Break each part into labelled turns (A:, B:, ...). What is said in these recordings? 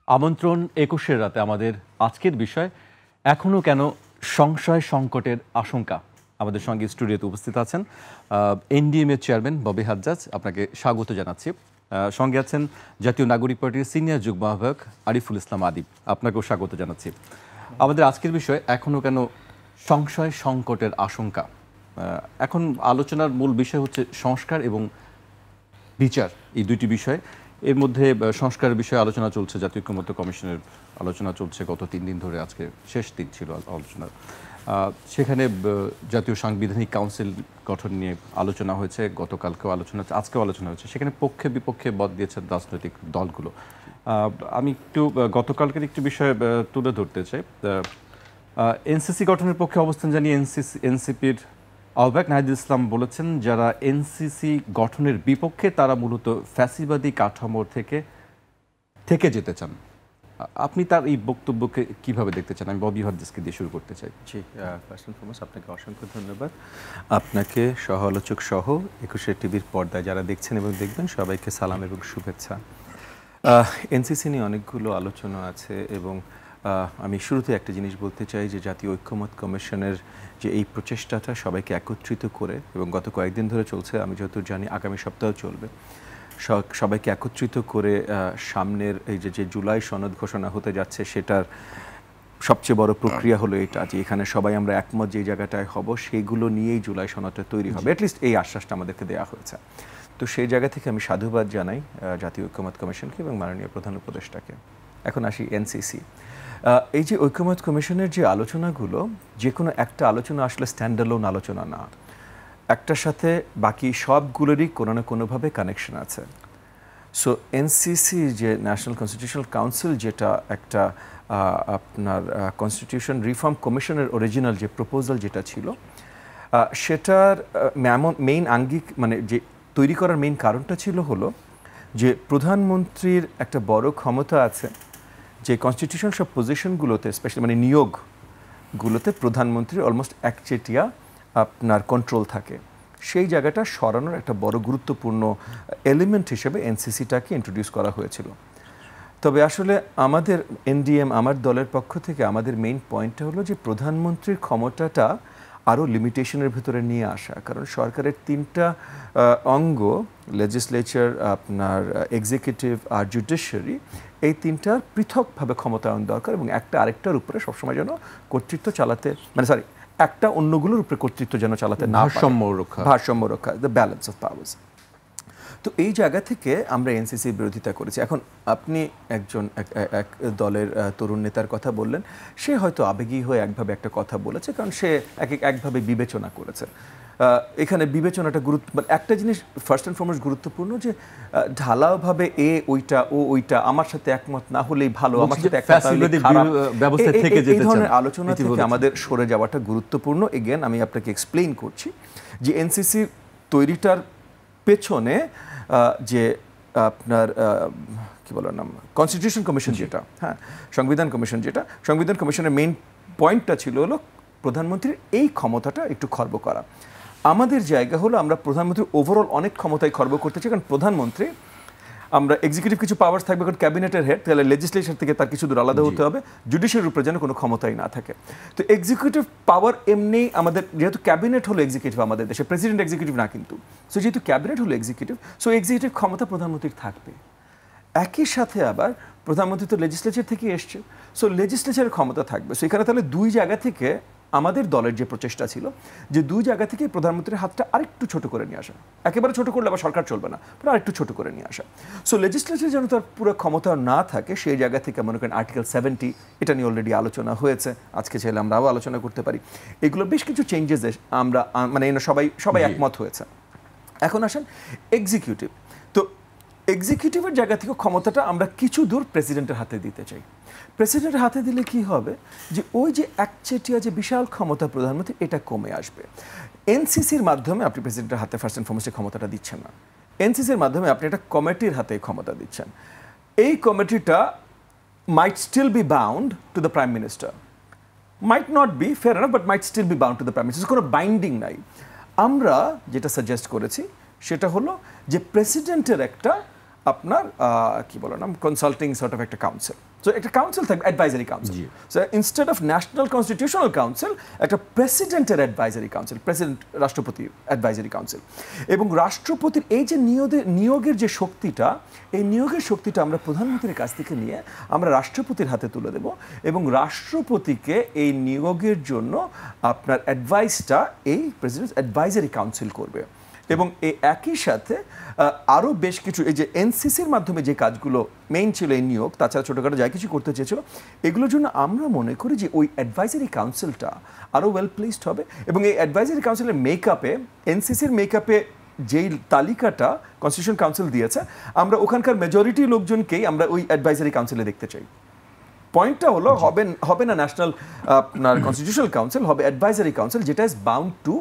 A: আমন্ত্রণ ২১-এর রাতে আমাদের আজকের বিষয় এখনো কেন সংশয় সংকটের আশঙ্কা। আমাদের সঙ্গে স্টুডিওতে উপস্থিত আছেন এনডিএম এর চেয়ারম্যান ববি হাজ্জাজ, আপনাকে স্বাগত জানাচ্ছি। সঙ্গে আছেন জাতীয় নাগরিক পার্টির সিনিয়র যুগ্ম আহ্বায়ক আরিফুল ইসলাম আদিব, আপনাকেও স্বাগত জানাচ্ছি। আমাদের আজকের বিষয় এখনো কেন সংশয় সংকটের আশঙ্কা। এখন আলোচনার মূল বিষয় হচ্ছে সংস্কার এবং বিচার, এই দুইটি বিষয়। এর মধ্যে সংস্কারের বিষয়ে আলোচনা চলছে, জাতীয় ঐক্যমত্য কমিশনের আলোচনা চলছে গত 3 দিন ধরে, আজকে শেষ দিন ছিল আলোচনার। সেখানে জাতীয় সাংবিধানিক কাউন্সিল গঠন নিয়ে আলোচনা হয়েছে, গতকালকেও আলোচনা হচ্ছে, আজকেও আলোচনা হচ্ছে। সেখানে পক্ষে বিপক্ষে মত দিয়েছেন রাজনৈতিক দলগুলো। আমি একটু গতকালকের একটি বিষয় তুলে ধরতে চাই। এনসিসি গঠনের পক্ষে অবস্থান জানিয়ে এনসিপির আহ্বায়ক নাহিদুল ইসলাম বলেছেন, যারা এনসিসি গঠনের বিপক্ষে তারা মূলত ফ্যাসিবাদী কাঠামো থেকে যেতে চান। আপনি তার এই বক্তব্যকে কিভাবে দেখতে চান? আমি ববি হাজ্জাজকে দিয়ে শুরু করতে চাই।
B: জি, ফার্স্ট অ্যান্ড ফরমোস্ট আপনাকে অসংখ্য ধন্যবাদ। আপনাকে সহ আলোচক সহ ২১ টিভির পর্দায় যারা দেখছেন এবং দেখবেন সবাইকে সালাম এবং শুভেচ্ছা। এনসিসি নিয়ে অনেকগুলো আলোচনা আছে এবং আমি শুরুতে একটা জিনিস বলতে চাই যে জাতীয় ঐক্যমত কমিশনের যে এই প্রচেষ্টাটা সবাইকে একত্রিত করে, এবং গত কয়েকদিন ধরে চলছে, আমি যতদূর জানি আগামী সপ্তাহ চলবে, সবাইকে একত্রিত করে সামনের এই যে জুলাই সনদ ঘোষণা হতে যাচ্ছে, সেটার সবচেয়ে বড় প্রক্রিয়া হলো এটা যে এখানে সবাই আমরা একমত যে জায়গাটায় হব সেগুলো নিয়েই জুলাই সনদটা তৈরি হবে। অ্যাটলিস্ট এই আশ্বাসটা আমাদেরকে দেওয়া হয়েছে। তো সেই জায়গা থেকে আমি সাধুবাদ জানাই জাতীয় ঐক্যমত কমিশনকে এবং মাননীয় প্রধান উপদেষ্টাকে। এখন আসি এনসিসি। এই যে ঐক্যমত কমিশনের যে আলোচনাগুলো, যে কোনো একটা আলোচনা আসলে স্ট্যান্ডালোন আলোচনা না, একটার সাথে বাকি সবগুলোরই কোনো না কোনোভাবে কানেকশন আছে। সো এনসিসি যে ন্যাশনাল কনস্টিটিউশনাল কাউন্সিল, যেটা একটা আপনার কনস্টিটিউশন রিফর্ম কমিশনের অরিজিনাল যে প্রপোজাল যেটা ছিল, সেটার মেইন আঙ্গিক মানে যে তৈরি করার মেইন কারণটা ছিল হলো যে প্রধানমন্ত্রীর একটা বড় ক্ষমতা আছে যে কনস্টিটিউশন সব পজিশনগুলোতে, স্পেশালি মানে নিয়োগগুলোতে প্রধানমন্ত্রীর অলমোস্ট একচেটিয়া আপনার কন্ট্রোল থাকে। সেই জায়গাটা সরানোর একটা বড় গুরুত্বপূর্ণ এলিমেন্ট হিসেবে এনসিসিটাকে ইন্ট্রোডিউস করা হয়েছিল। তবে আসলে আমাদের এনডিএম, আমার দলের পক্ষ থেকে আমাদের মেইন পয়েন্টটা হলো যে প্রধানমন্ত্রীর ক্ষমতাটা আরও লিমিটেশনের ভেতরে নিয়ে আসা। কারণ সরকারের 3টা অঙ্গ, লেজিসলেচার, আপনার এক্সিকিউটিভ আর জুডিশিয়ারি, এই 3টার পৃথকভাবে ক্ষমতায়ন দরকার এবং একটা আরেকটার উপরে সবসময় যেন কর্তৃত্ব চালাতে, মানে সরি, একটা অন্যগুলোর উপরে কর্তৃত্ব যেন চালাতে না, ভারসাম্য রক্ষা, দ্য ব্যালেন্স অফ পাওয়ার্স। তো এই জায়গা থেকে আমরা এনসিসির বিরোধিতা করেছি। এখন আপনি একজন এক দলের তরুণ নেতার কথা বললেন, সে হয়তো আবেগী হয়ে একভাবে একটা কথা বলেছে, কারণ সে একভাবে বিবেচনা করেছে। এখানে বিবেচনাটা একটা জিনিস ফার্স্ট অ্যান্ড ফরমোস্ট গুরুত্বপূর্ণ, যে ঢালাওভাবে ওইটা ও ওইটা আমার সাথে একমত না হলেই ভালো, আমার সাথে এই ধরনের আলোচনা থেকে আমাদের সরে যাওয়াটা গুরুত্বপূর্ণ। এগেন আমি আপনাকে এক্সপ্লেইন করছি যে এনসিসি তৈরিটার পেছনে যে আপনার কি বলার নাম, কনস্টিটিউশন কমিশন যেটা, হ্যাঁ, সংবিধান কমিশন যেটা, সংবিধান কমিশনের মেইন পয়েন্টটা ছিল হলো প্রধানমন্ত্রীর এই ক্ষমতাটা একটু খর্ব করা। আমাদের জায়গা হলো আমরা প্রধানমন্ত্রীর ওভারঅল অনেক ক্ষমতায় খর্ব করতে চাই, কারণ প্রধানমন্ত্রী, আমরা এক্সিকিউটিভ কিছু পাওয়ার্স থাকবে, কারণ ক্যাবিনেটের হেড, তাহলে লেজিসলেচার থেকে তার কিছু দূর আলাদা হতে হবে, জুডিশিয়ারির উপরে যেন কোনো ক্ষমতাই না থাকে। তো এক্সিকিউটিভ পাওয়ার এমনি আমাদের, যেহেতু ক্যাবিনেট হলো এক্সিকিউটিভ আমাদের দেশে, প্রেসিডেন্ট এক্সিকিউটিভ না কিন্তু, সো যেহেতু ক্যাবিনেট হলো এক্সিকিউটিভ, সো এক্সিকিউটিভ ক্ষমতা প্রধানমন্ত্রীর থাকবে। একই সাথে আবার প্রধানমন্ত্রী তো লেজিসলেচার থেকে এসছে, সো লেজিসলেচারের ক্ষমতা থাকবে। সো এখানে তাহলে দুই জায়গা থেকে আমাদের দলের যে প্রচেষ্টা ছিল, যে দুই জায়গা থেকে প্রধানমন্ত্রীর হাতটা আরেকটু ছোট করে নিয়ে আসা, একেবারে ছোট করলে আবার সরকার চলবে না, আরেকটু ছোট করে নিয়ে আসা। সো লেজিসলেচার যেন তার পুরো ক্ষমতা না থাকে, সেই জায়গা থেকে মনে করেন আর্টিকেল 70, এটা নিয়ে অলরেডি আলোচনা হয়েছে, আজকে চাইলে আমরাও আলোচনা করতে পারি। এগুলো বেশ কিছু চেঞ্জেস আমরা মানে সবাই একমত হয়েছে। এখন আসেন এক্সিকিউটিভ। তো এক্সিকিউটিভের জায়গা থেকে ক্ষমতাটা আমরা কিছু দূর প্রেসিডেন্টের হাতে দিতে চাই। প্রেসিডেন্টের হাতে দিলে কি হবে, যে ওই যে একচেটিয়া যে বিশাল ক্ষমতা প্রধানমন্ত্রী, এটা কমে আসবে। এনসিসির মাধ্যমে আপনি প্রেসিডেন্টের হাতে ফার্স্ট অ্যান্ড ফরমোস্ট ক্ষমতাটা দিচ্ছেন না, এনসিসির মাধ্যমে আপনি একটা কমিটির হাতে ক্ষমতা দিচ্ছেন। এই কমিটিটা might still be bound to the prime minister, might not be fair enough, but might still be bound to the prime minister, কোনো বাইন্ডিং নাই। আমরা যেটা সাজেস্ট করেছি সেটা হলো যে প্রেসিডেন্টের একটা আপনার কি বলে নাম, কনসাল্টিং সর্ট অফ একটা কাউন্সিল,
C: সো একটা কাউন্সিল থাকবে, advisory council. So instead of national constitutional council একটা প্রেসিডেন্টের অ্যাডভাইজারি কাউন্সিল, প্রেসিডেন্ট রাষ্ট্রপতির অ্যাডভাইজারি কাউন্সিল। এবং রাষ্ট্রপতির এই যে নিয়োগের যে শক্তিটা, এই নিয়োগের শক্তিটা আমরা প্রধানমন্ত্রীর কাছ থেকে নিয়ে আমরা রাষ্ট্রপতির হাতে তুলে দেব, এবং রাষ্ট্রপতিকে এই নিয়োগের জন্য আপনার অ্যাডভাইসটা এই প্রেসিডেন্ট অ্যাডভাইজারি কাউন্সিল করবে। এবং এই একই সাথে আরও বেশ কিছু, এই যে এনসিসির মাধ্যমে যে কাজগুলো মেইন ছিল এই নিয়োগ, তাছাড়া ছোটোখাটো যা কিছু করতে চেয়েছিল, এগুলোর জন্য আমরা মনে করি যে ওই অ্যাডভাইজারি কাউন্সিলটা আরও ওয়েল প্লেসড হবে। এবং এই অ্যাডভাইজারি কাউন্সিলের মেকআপে, এনসিসির মেকআপে যেই তালিকাটা কনস্টিটিউশন কাউন্সিল দিয়েছে, আমরা ওখানকার মেজরিটি লোকজনকেই আমরা ওই অ্যাডভাইজারি কাউন্সিলে দেখতে চাই। পয়েন্টটা হলো হবে না ন্যাশনাল আপনার কনস্টিটিউশনাল কাউন্সিল, হবে অ্যাডভাইজারি কাউন্সিল, যেটা is bound to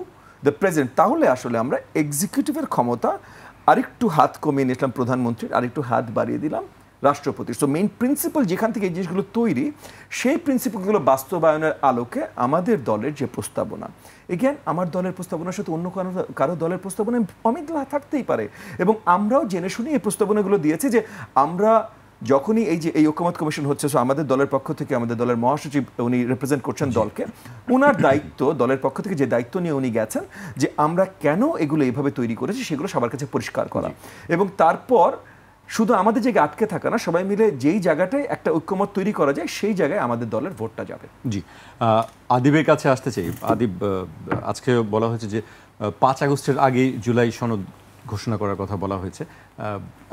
C: the president. তাহলে আসলে আমরা এক্সিকিউটিভের ক্ষমতা আরেকটু হাত কমিয়ে নিলাম প্রধানমন্ত্রীর, আরেকটু হাত বাড়িয়ে দিলাম রাষ্ট্রপতির। সো মেইন প্রিন্সিপাল যেখান থেকে এই জিনিসগুলো তৈরি, সেই প্রিন্সিপালগুলো বাস্তবায়নের আলোকে আমাদের দলের যে প্রস্তাবনা, এগেন আমার দলের প্রস্তাবনার সাথে অন্য কারো দলের প্রস্তাবনা অমিল থাকতেই পারে। এবং আমরাও জেনে শুনে এই প্রস্তাবনাগুলো দিয়েছি যে আমরা যখনই এই যে এই ঐকমত্য কমিশন হচ্ছে, সো আমাদের দলের পক্ষ থেকে আমাদের দলের মহাসচিব উনি রিপ্রেজেন্ট করছেন দলকে, ওনার দায়িত্ব, দলের পক্ষ থেকে যে দায়িত্ব নিয়ে উনি গেছেন যে আমরা কেন এগুলো এইভাবে তৈরি করেছি সেগুলো সবার কাছে পরিষ্কার করা, এবং তারপর শুধু আমাদের জায়গায় আটকে থাকা না, সবাই মিলে যেই জায়গাটায় একটা ঐক্যমত তৈরি করা যায় সেই জায়গায় আমাদের দলের ভোটটা যাবে।
A: জি, আদিবের কাছে আসতে চাই। আদিব, আজকে বলা হয়েছে যে 5 আগস্টের আগে জুলাই সনদ ঘোষণা করার কথা বলা হয়েছে।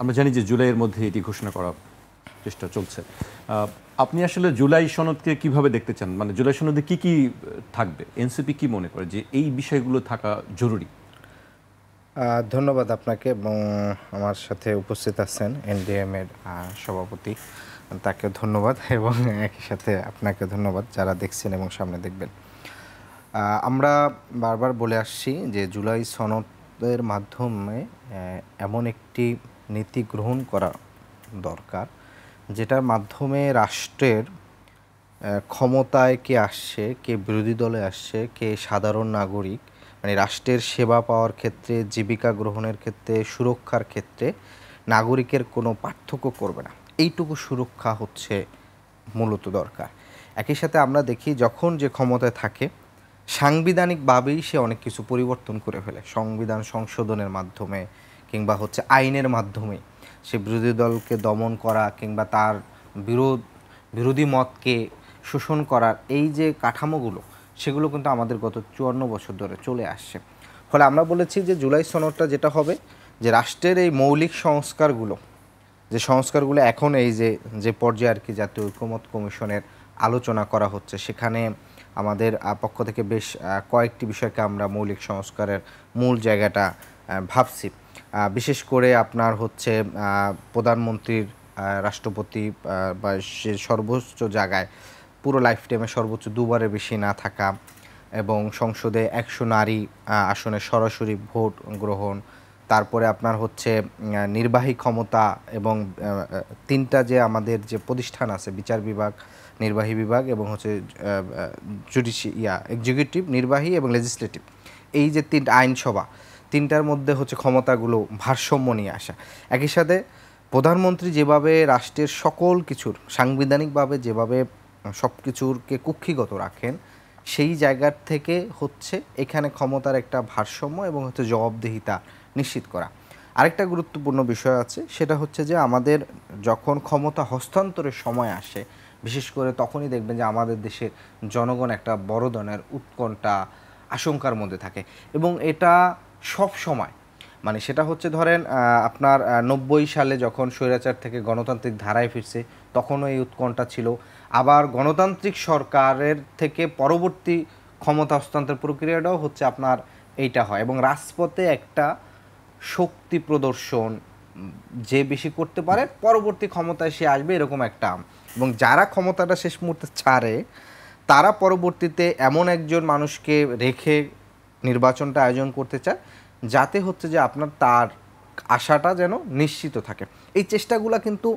A: আমরা জানি যে জুলাইয়ের মধ্যে এটি ঘোষণা করা চেষ্টা চলছে। আপনি আসলে জুলাই সনদকে কিভাবে দেখতে চান? মানে জুলাই সনদে কি কি থাকবে? এনসিপি কি মনে করে যে এই বিষয়গুলো থাকা জরুরি?
D: ধন্যবাদ আপনাকে, এবং আমার সাথে উপস্থিত আছেন এনডিএম এর সভাপতি, তাকে ধন্যবাদ, এবং একই সাথে আপনাকে ধন্যবাদ যারা দেখছেন এবং সামনে দেখবেন। আমরা বারবার বলে আসছি যে জুলাই সনদের মাধ্যমে এমন একটি নীতি গ্রহণ করা দরকার যেটার মাধ্যমে রাষ্ট্রের ক্ষমতায় কে আসছে, কে বিরোধী দলে আসছে, কে সাধারণ নাগরিক, মানে রাষ্ট্রের সেবা পাওয়ার ক্ষেত্রে, জীবিকা গ্রহণের ক্ষেত্রে, সুরক্ষার ক্ষেত্রে নাগরিকের কোনো পার্থক্য করবে না। এইটুকু সুরক্ষা হচ্ছে মূলত দরকার। একই সাথে আমরা দেখি যখন যে ক্ষমতায় থাকে সাংবিধানিকভাবেই সে অনেক কিছু পরিবর্তন করে ফেলে, সংবিধান সংশোধনের মাধ্যমে কিংবা হচ্ছে আইনের মাধ্যমে সে বিরোধী দলকে দমন করা কিংবা তার বিরোধী মতকে শোষণ করার এই যে কাঠামোগুলো, সেগুলো কিন্তু আমাদের গত 54 বছর ধরে চলে আসছে। ফলে আমরা বলেছি যে জুলাই সনদটা যেটা হবে, যে রাষ্ট্রের এই মৌলিক সংস্কারগুলো এখন এই যে পর্যায়ে আর কি জাতীয় ঐকমত্য কমিশনের আলোচনা করা হচ্ছে, সেখানে আমাদের পক্ষ থেকে বেশ কয়েকটি বিষয়কে আমরা মৌলিক সংস্কারের মূল জায়গাটা ভাবছি। বিশেষ করে আপনার হচ্ছে প্রধানমন্ত্রীর, রাষ্ট্রপতি বা সে সর্বোচ্চ জায়গায় পুরো লাইফ টাইমে সর্বোচ্চ 2বারের বেশি না থাকা, এবং সংসদে 100 নারী আসনে সরাসরি ভোট গ্রহণ, তারপরে আপনার হচ্ছে নির্বাহী ক্ষমতা এবং 3টা যে আমাদের যে প্রতিষ্ঠান আছে, বিচার বিভাগ, নির্বাহী বিভাগ এবং হচ্ছে এক্সিকিউটিভ, নির্বাহী এবং লেজিসলেটিভ, এই যে 3টা আইনসভা, 3টার মধ্যে হচ্ছে ক্ষমতাগুলো ভারসাম্য নিয়ে আসা। একই সাথে প্রধানমন্ত্রী যেভাবে রাষ্ট্রের সকল কিছুর সাংবিধানিকভাবে যেভাবে সব কিছুরকে কুক্ষিগত রাখেন, সেই জায়গার থেকে হচ্ছে এখানে ক্ষমতার একটা ভারসাম্য এবং হচ্ছে জবাবদিহিতা নিশ্চিত করা। আরেকটা গুরুত্বপূর্ণ বিষয় আছে, সেটা হচ্ছে যে আমাদের যখন ক্ষমতা হস্তান্তরের সময় আসে, বিশেষ করে তখনই দেখবেন যে আমাদের দেশের জনগণ একটা বড় ধরনের উৎকণ্ঠা, আশঙ্কার মধ্যে থাকে, এবং এটা সব সময়, মানে সেটা হচ্ছে ধরেন আপনার 90 সালে যখন স্বৈরাচার থেকে গণতান্ত্রিক ধারায় ফিরছে তখনও এই উৎকণ্ঠা ছিল। আবার গণতান্ত্রিক সরকারের থেকে পরবর্তী ক্ষমতা হস্তান্তর প্রক্রিয়াটাও হচ্ছে আপনার এইটা হয়, এবং রাজপথে একটা শক্তি প্রদর্শন, যে বেশি করতে পারে পরবর্তী ক্ষমতায় সে আসবে, এরকম একটা। এবং যারা ক্ষমতাটা শেষ মুহূর্তে ছাড়ে তারা পরবর্তীতে এমন একজন মানুষকে রেখে নির্বাচনটা আয়োজন করতে চায় যাতে হচ্ছে যে আপনার তার আশাটা যেন নিশ্চিত থাকে। এই চেষ্টাগুলো কিন্তু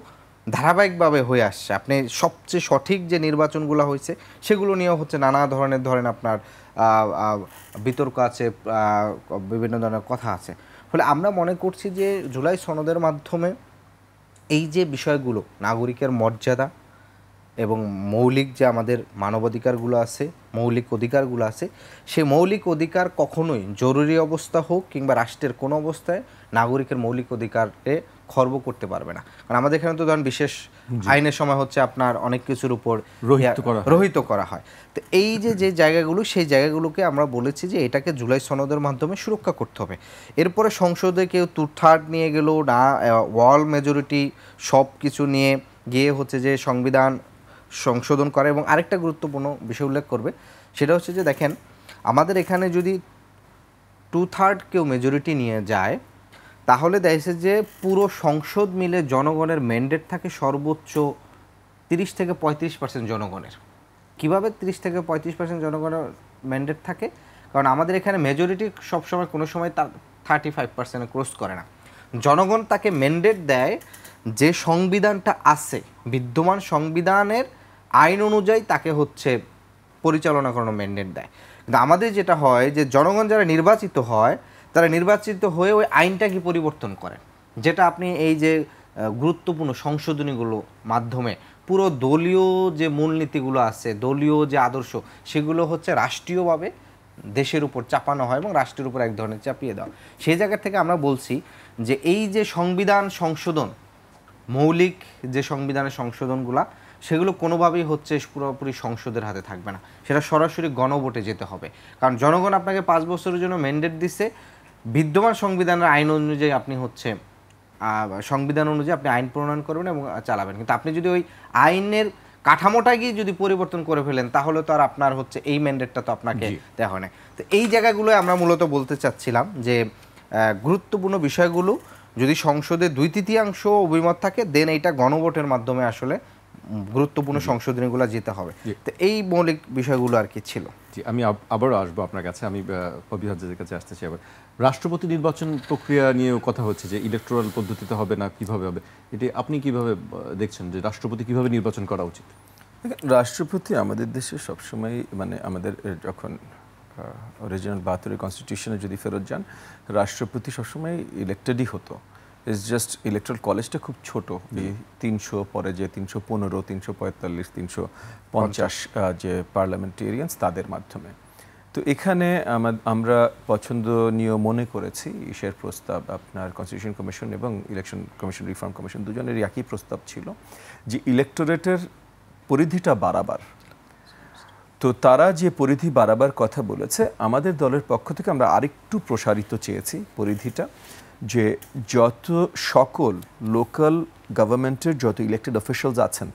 D: ধারাবাহিকভাবে হয়ে আসছে। আপনি সবচেয়ে সঠিক যে নির্বাচনগুলো হয়েছে সেগুলো নিয়েও হচ্ছে নানা ধরনের ধরেন আপনার বিতর্ক আছে, বিভিন্ন ধরনের কথা আছে। ফলে আমরা মনে করছি যে জুলাই সনদের মাধ্যমে এই যে বিষয়গুলো, নাগরিকের মর্যাদা, এবং মৌলিক যে আমাদের মানবাধিকারগুলো আছে, মৌলিক অধিকারগুলো আছে, সেই মৌলিক অধিকার কখনোই জরুরি অবস্থা হোক কিংবা রাষ্ট্রের কোনো অবস্থায় নাগরিকের মৌলিক অধিকারে খর্ব করতে পারবে না। কারণ আমাদের এখানে তো ধরেন বিশেষ আইনের সময় হচ্ছে আপনার অনেক কিছুর উপর রহিত করা হয়। তো এই যে জায়গাগুলো, সেই জায়গাগুলোকে আমরা বলেছি যে এটাকে জুলাই সনদের মাধ্যমে সুরক্ষা করতে হবে। এরপরে সংসদে কেউ 2/3 নিয়ে গেল না, ওয়াল মেজরিটি সব কিছু নিয়ে গিয়ে হচ্ছে যে সংবিধান সংশোধন করে। এবং আরেকটা গুরুত্বপূর্ণ বিষয় উল্লেখ করবে, সেটা হচ্ছে যে দেখেন আমাদের এখানে যদি 2/3 কেউ মেজরিটি নিয়ে যায়, তাহলে দেখছে যে পুরো সংসদ মিলে জনগণের ম্যান্ডেট থাকে সর্বোচ্চ 30 থেকে 35% জনগণের। কিভাবে 30 থেকে 35% জনগণের ম্যান্ডেট থাকে? কারণ আমাদের এখানে মেজরিটি সবসময় কোনো সময় 35% ক্রস করে না। জনগণ তাকে ম্যান্ডেট দেয় যে সংবিধানটা আছে, বিদ্যমান সংবিধানের আইন অনুযায়ী তাকে হচ্ছে পরিচালনা করানোর ম্যান্ডেট দেয়। কিন্তু আমাদের যেটা হয় যে জনগণ যারা নির্বাচিত হয়, তারা নির্বাচিত হয়ে ওই আইনটাকে পরিবর্তন করেন, যেটা আপনি এই যে গুরুত্বপূর্ণ সংশোধনীগুলো মাধ্যমে পুরো দলীয় যে মূলনীতিগুলো আছে, দলীয় যে আদর্শ, সেগুলো হচ্ছে রাষ্ট্রীয়ভাবে দেশের উপর চাপানো হয় এবং রাষ্ট্রের উপর এক ধরনের চাপিয়ে দেওয়া। সেই জায়গা থেকে আমরা বলছি যে এই যে সংবিধান সংশোধন, মৌলিক যে সংবিধানের সংশোধনগুলা, সেগুলো কোনোভাবেই হচ্ছে পুরোপুরি সংসদের হাতে থাকবে না, সেটা সরাসরি গণভোটে যেতে হবে। কারণ জনগণ আপনাকে 5 বছরের জন্য ম্যান্ডেট দিচ্ছে, বিদ্যমান সংবিধানের আইন অনুযায়ী আপনি হচ্ছে সংবিধান অনুযায়ী আপনি আইন প্রণয়ন করবেন এবং চালাবেন। কিন্তু আপনি যদি ওই আইনের কাঠামোটা গিয়ে যদি পরিবর্তন করে ফেলেন, তাহলে তো আর আপনার হচ্ছে এই ম্যান্ডেটটা তো আপনাকে দেওয়া হয় না। তো এই জায়গাগুলো আমরা মূলত বলতে চাচ্ছিলাম যে গুরুত্বপূর্ণ বিষয়গুলো যদি সংসদে 2/3 অভিমত থাকে, দেন এইটা গণভোটের মাধ্যমে আসলে গুরুত্বপূর্ণ সংশোধনীগুলো যেতে হবে। তো এই মৌলিক বিষয়গুলো আর কি ছিল।
A: জি, আমি আবারও আসবো আপনার কাছে। আমি কবি হাজ্জাজের কাছে আসতে চাই। আবার রাষ্ট্রপতি নির্বাচন প্রক্রিয়া নিয়েও কথা হচ্ছে যে ইলেকটোরাল পদ্ধতিতে হবে না, কিভাবে হবে, এটি আপনি কিভাবে দেখছেন যে রাষ্ট্রপতি কিভাবে নির্বাচন করা উচিত?
B: রাষ্ট্রপতি আমাদের দেশে সবসময়, মানে আমাদের যখন অরিজিনাল 72 কনস্টিটিউশনে যদি ফেরত যান, রাষ্ট্রপতি সবসময় ইলেক্টেডই হতো। ইটস জাস্ট ইলেকট্রাল কলেজটা খুব ছোট, 300 পরে যে 315, 345, 350 যে পার্লামেন্টেরিয়ানস, তাদের মাধ্যমে। তো এখানে আমরা পছন্দনীয় মনে করেছি ইসের প্রস্তাব, আপনার কনস্টিটিউশন কমিশন এবং ইলেকশন কমিশন, রিফর্ম কমিশন দুজনেরই একই প্রস্তাব ছিল যে ইলেকটোরেটের পরিধিটা বাড়াবার। তো তারা যে পরিধি বাড়াবার কথা বলেছে, আমাদের দলের পক্ষ থেকে আমরা আরেকটু প্রসারিত চেয়েছি পরিধিটা, যে যত সকল লোকাল গভর্নমেন্টের যত ইলেক্টেড অফিশিয়ালস আছেন,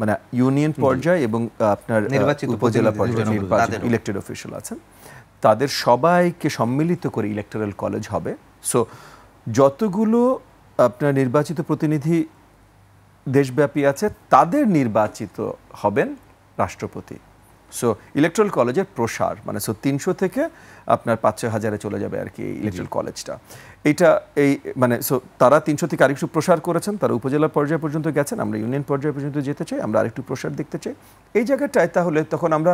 B: মানে ইউনিয়ন পর্যায়ে এবং আপনার উপজেলা পর্যায়ে ইলেক্টেড অফিশিয়াল আছেন, তাদের সবাইকে সম্মিলিত করে ইলেকটোরাল কলেজ হবে। সো যতগুলো আপনার নির্বাচিত প্রতিনিধি দেশব্যাপী আছে, তাদের নির্বাচিত হবেন রাষ্ট্রপতি। সো ইলেকট্রাল কলেজের প্রসার, মানে 300 থেকে আপনার 5-6 হাজারে চলে যাবে আর কি ইলেকট্রাল কলেজটা। এইটা এই মানে তারা 300 থেকে আরেকটু প্রসার করেছেন, তারা উপজেলা পর্যায় পর্যন্ত গেছেন, আমরা ইউনিয়ন পর্যায় পর্যন্ত যেতে চাই, আমরা আরেকটু প্রসার দেখতে চাই এই জায়গাটায়। তাহলে তখন আমরা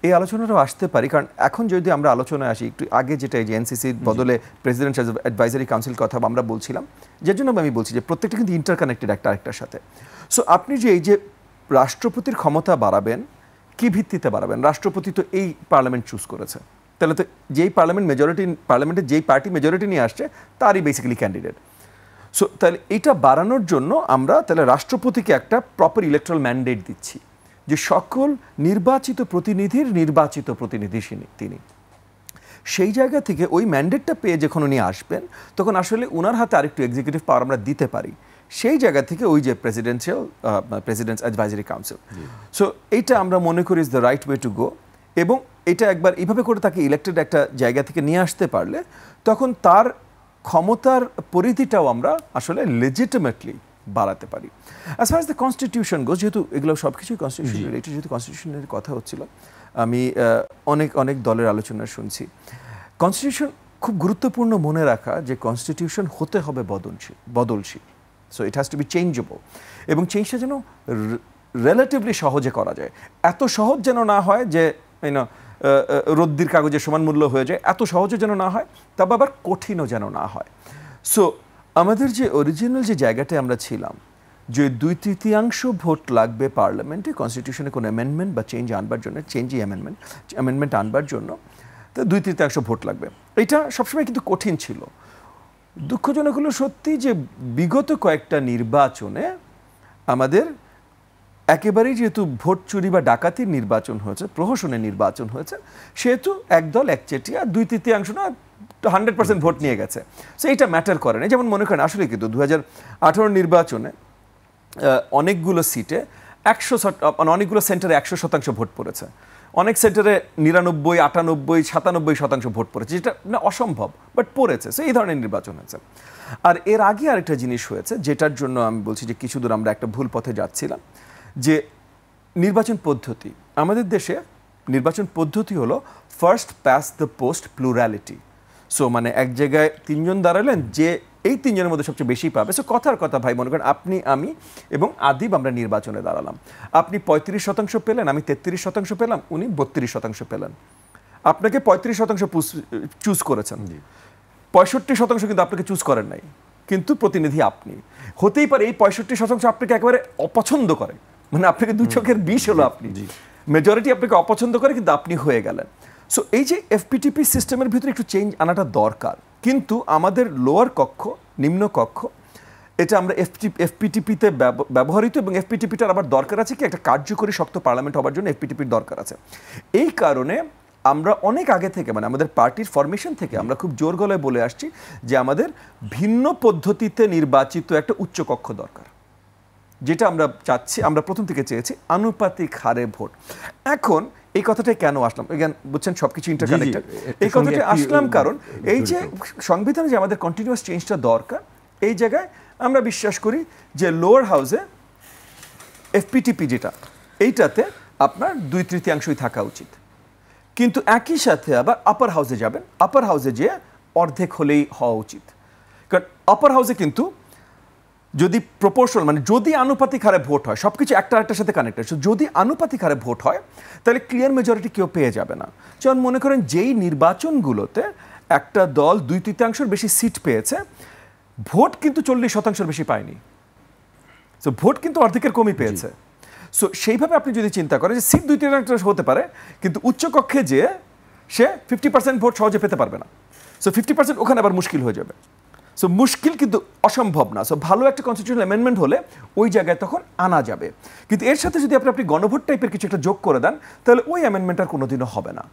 B: এই আলোচনাটাও আসতে পারি। কারণ এখন যদি আমরা আলোচনায় আসি, একটু আগে যেটা এই যে এনসিসির বদলে প্রেসিডেন্ট অ্যাডভাইজারি কাউন্সিল কথা আমরা বলছিলাম, যার জন্য আমি বলছি যে প্রত্যেকটা কিন্তু ইন্টারকানেক্টেড একটা আরেকটার সাথে। সো আপনি যে এই যে রাষ্ট্রপতির ক্ষমতা বাড়াবেন, কি ভিত্তিতে বাড়াবেন? রাষ্ট্রপতি তো এই পার্লামেন্ট চুজ করেছে, তাহলে তো যেই পার্লামেন্টে যেই পার্টি মেজরিটি নিয়ে আসছে তারই বেসিক্যালি ক্যান্ডিডেট। সো তাহলে এটা বাড়ানোর জন্য আমরা তাহলে রাষ্ট্রপতিকে একটা প্রপার ইলেকট্রাল ম্যান্ডেট দিচ্ছি যে সকল নির্বাচিত প্রতিনিধির নির্বাচিত প্রতিনিধি তিনি। সেই জায়গা থেকে ওই ম্যান্ডেটটা পেয়ে যখন উনি আসবেন, তখন আসলে ওনার হাতে আরেকটু এক্সিকিউটিভ পাওয়ার আমরা দিতে পারি। সেই জায়গা থেকে ওই যে প্রেসিডেন্টস অ্যাডভাইজারি কাউন্সিল, সো এইটা আমরা মনে করি is the right way to go. এবং এটা একবার এইভাবে করে তাকে ইলেক্টেড একটা জায়গা থেকে নিয়ে আসতে পারলে, তখন তার ক্ষমতার পরিধিটাও আমরা আসলে লেজিটিমেটলি বাড়াতে পারি। As far as the constitution goes, যেহেতু এগুলো সব কিছুই কনস্টিটিউশন রিলেটেড, যেহেতু কনস্টিটিউশনের কথা হচ্ছিল, আমি অনেক দলের আলোচনা শুনছি। কনস্টিটিউশন খুব গুরুত্বপূর্ণ মনে রাখা যে কনস্টিটিউশন হতে হবে বদলশীল। So it has to be changeable, এবং চেঞ্জটা যেন রিলেটিভলি সহজে করা যায়। এত সহজ যেন না হয় যে রদ্দির কাগজের সমান মূল্য হয়ে যায়, এত সহজে যেন না হয়, তবে আবার কঠিনও যেন না হয়। সো আমাদের যে অরিজিনাল যে জায়গাটায় আমরা ছিলাম,
C: যে 2/3 ভোট লাগবে পার্লামেন্টে কনস্টিটিউশনে কোনো অ্যামেন্ডমেন্ট বা চেঞ্জ আনবার জন্য, অ্যামেন্ডমেন্ট আনবার জন্য, তো 2/3 ভোট লাগবে। এটা সবসময় কিন্তু কঠিন ছিল। দুঃখজনক হলো সত্যি যে বিগত কয়েকটা নির্বাচনে আমাদের একেবারেই যেহেতু ভোট চুরি বা ডাকাতির নির্বাচন হয়েছে, প্রহসনের নির্বাচন হয়েছে, সেহেতু একদল একচেটিয়া 2/3 না 100% ভোট নিয়ে গেছে। সো এইটা ম্যাটার করে না। যেমন মনে করেন আসলে কিন্তু 2018 নির্বাচনে অনেকগুলো সিটে অনেকগুলো সেন্টারে 100% ভোট পড়েছে, অনেক সেন্টারে 99, 98, 97% ভোট পড়েছে, যেটা না অসম্ভব, বাট পড়েছে। সো এই ধরনের নির্বাচন হয়েছে। আর এর আগে আরেকটা জিনিস হয়েছে, যেটার জন্য আমি বলছি যে কিছু দূর আমরা একটা ভুল পথে যাচ্ছিলাম, যে নির্বাচন পদ্ধতি। আমাদের দেশে নির্বাচন পদ্ধতি হলো first past the post plurality. So মানে এক জায়গায় 3 জন দাঁড়ালেন, যে এই 3 জনের মধ্যে সবচেয়ে বেশি পাবে। সো কথার কথা ভাই, মনে করেন আপনি, আমি এবং আদিব আমরা নির্বাচনে দাঁড়ালাম। আপনি 35% পেলেন, আমি 33% পেলাম, উনি 32% পেলেন। আপনাকে 35% চুজ করেছেন, 65% কিন্তু আপনাকে চুজ করেন নাই, কিন্তু প্রতিনিধি আপনি। হতেই পারে এই 65% আপনাকে একেবারে অপছন্দ করে, মানে আপনাকে 2 চোখের বিষ হলো, আপনি মেজরিটি আপনাকে অপছন্দ করে, কিন্তু আপনি হয়ে গেলেন। সো এই যে এফপিটিপি সিস্টেমের ভিতরে একটু চেঞ্জ আনাটা দরকার, কিন্তু আমাদের লোয়ার কক্ষ, নিম্ন কক্ষ, এটা আমরা এফপিটিপিতে ব্যবহৃত, এবং এফপিটিপিটার আবার দরকার আছে কি, একটা কার্যকরী শক্ত পার্লামেন্ট হওয়ার জন্য এফপিটিপির দরকার আছে। এই কারণে আমরা অনেক আগে থেকে, মানে আমাদের পার্টির ফরমেশন থেকে আমরা খুব জোর গলায় বলে আসছি যে আমাদের ভিন্ন পদ্ধতিতে নির্বাচিত একটা উচ্চকক্ষ দরকার, যেটা আমরা চাচ্ছি, আমরা প্রথম থেকে চেয়েছি আনুপাতিক হারে ভোট। এখন এই কথাটাই কেন আসলাম, বুঝছেন সবকিছু ইন্টারকানেক্টেড। এই কথাটা আসলাম কারণ এই যে সংবিধানে যে আমাদের কন্টিনিউয়াস চেঞ্জটা দরকার, এই জায়গায় আমরা বিশ্বাস করি যে লোয়ার হাউসে এফপিটিপি যেটা, এইটাতে আপনার 2/3 থাকা উচিত। কিন্তু একই সাথে আবার আপার হাউসে যাবেন, আপার হাউসে যে অর্ধেক হলেই হওয়া উচিত। কারণ আপার হাউসে কিন্তু যদি প্রপোর্শনাল, মানে যদি আনুপাতিক হারে ভোট হয়, সবকিছু একটা আরেকটার সাথে কানেক্টেড, যদি আনুপাতিক হারে ভোট হয় তাহলে ক্লিয়ার মেজরিটি কেউ পেয়ে যাবে না। যেমন মনে করেন যেই নির্বাচনগুলোতে একটা দল 2/3 বেশি সিট পেয়েছে, ভোট কিন্তু 40% বেশি পায়নি। সো ভোট কিন্তু অর্ধেকের কমই পেয়েছে। সো সেইভাবে আপনি যদি চিন্তা করেন যে সিট 2/3 হতে পারে, কিন্তু উচ্চকক্ষে যে সে 50% ভোট সহজে পেতে পারবে না। সো 50% ওখানে আবার মুশকিল হয়ে যাবে। সো মুশকিল কিন্তু অসম্ভব না। সো ভালো একটা কনস্টিটিউশনাল অ্যামেন্ডমেন্ট হলে ওই জায়গায় তখন আনা যাবে। কিন্তু এর সাথে যদি আপনি গণভোট টাইপের কিছু একটা যোগ করে দেন, তাহলে ওই অ্যামেন্ডমেন্ট আর কোনোদিনও হবে না।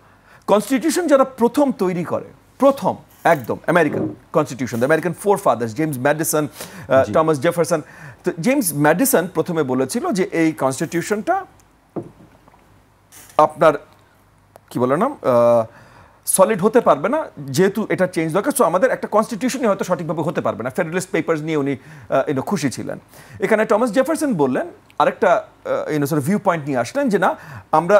C: কনস্টিটিউশন যারা প্রথম তৈরি করে, প্রথম একদম American constitution, the American four father's, James Madison, Thomas Jefferson. তো জেমস ম্যাডিসন প্রথমে বলেছিল যে এই কনস্টিটিউশনটা আপনার কি বলে না, সলিড হতে পারবে না, যেহেতু এটা চেঞ্জ দরকার। সো আমাদের একটা কনস্টিটিউশনই হয়তো সঠিকভাবে হতে পারবে না। ফেডারেলিস্ট পেপার্স নিয়ে উনি খুশি ছিলেন। এখানে টমাস জেফারসন বললেন, আরেকটা ভিউ পয়েন্ট নিয়ে আসলেন, যে না, আমরা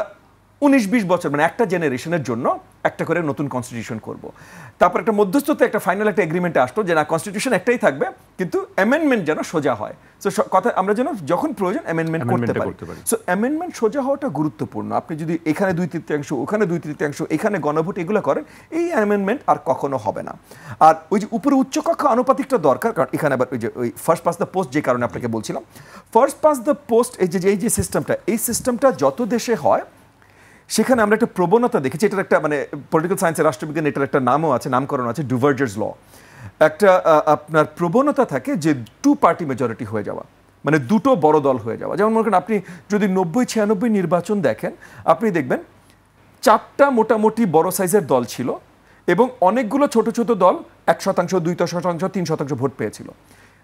C: 19-20 বছর, মানে একটা জেনারেশনের জন্য একটা করে নতুন কনস্টিটিউশন করব। তারপর একটা মধ্যস্থতে একটা ফাইনাল একটা এগ্রিমেন্টে আসলো যে না, কনস্টিটিউশন একটাই থাকবে, কিন্তু অ্যামেন্ডমেন্ট যেন সোজা হয়। সো কথা আমরা যেন যখন প্রয়োজন অ্যামেন্ডমেন্ট করতে পারি। সো অ্যামেন্ডমেন্ট সোজা হওয়াটা গুরুত্বপূর্ণ। আপনি যদি এখানে 2/3, ওখানে 2/3, এখানে গণভোট এগুলো করেন, এই অ্যামেন্ডমেন্ট আর কখনো হবে না। আর ওই যে উপরে উচ্চকক্ষ আনুপাতিকটা দরকার, কারণ এখানে আবার ওই যে ওই ফার্স্ট পাস দ্য পোস্ট, যে কারণে আপনাকে বলছিলাম, ফার্স্ট পাস দ্য পোস্ট, এই যে সিস্টেমটা, এই সিস্টেমটা যত দেশে হয়, সেখানে আমরা একটা প্রবণতা দেখেছি। এটার একটা, মানে পলিটিক্যাল সায়েন্সের রাষ্ট্রবিজ্ঞান, এটার একটা নামও আছে, নামকরণ আছে, ডুভার্জার্স ল। একটা আপনার প্রবণতা থাকে যে 2 পার্টি মেজরিটি হয়ে যাওয়া, মানে দুটো বড় দল হয়ে যাওয়া। যেমন মনে করেন আপনি যদি 90-96 নির্বাচন দেখেন, আপনি দেখবেন 4টা মোটামুটি বড় সাইজের দল ছিল, এবং অনেকগুলো ছোট ছোট দল 1%, 2%, 3% ভোট পেয়েছিল।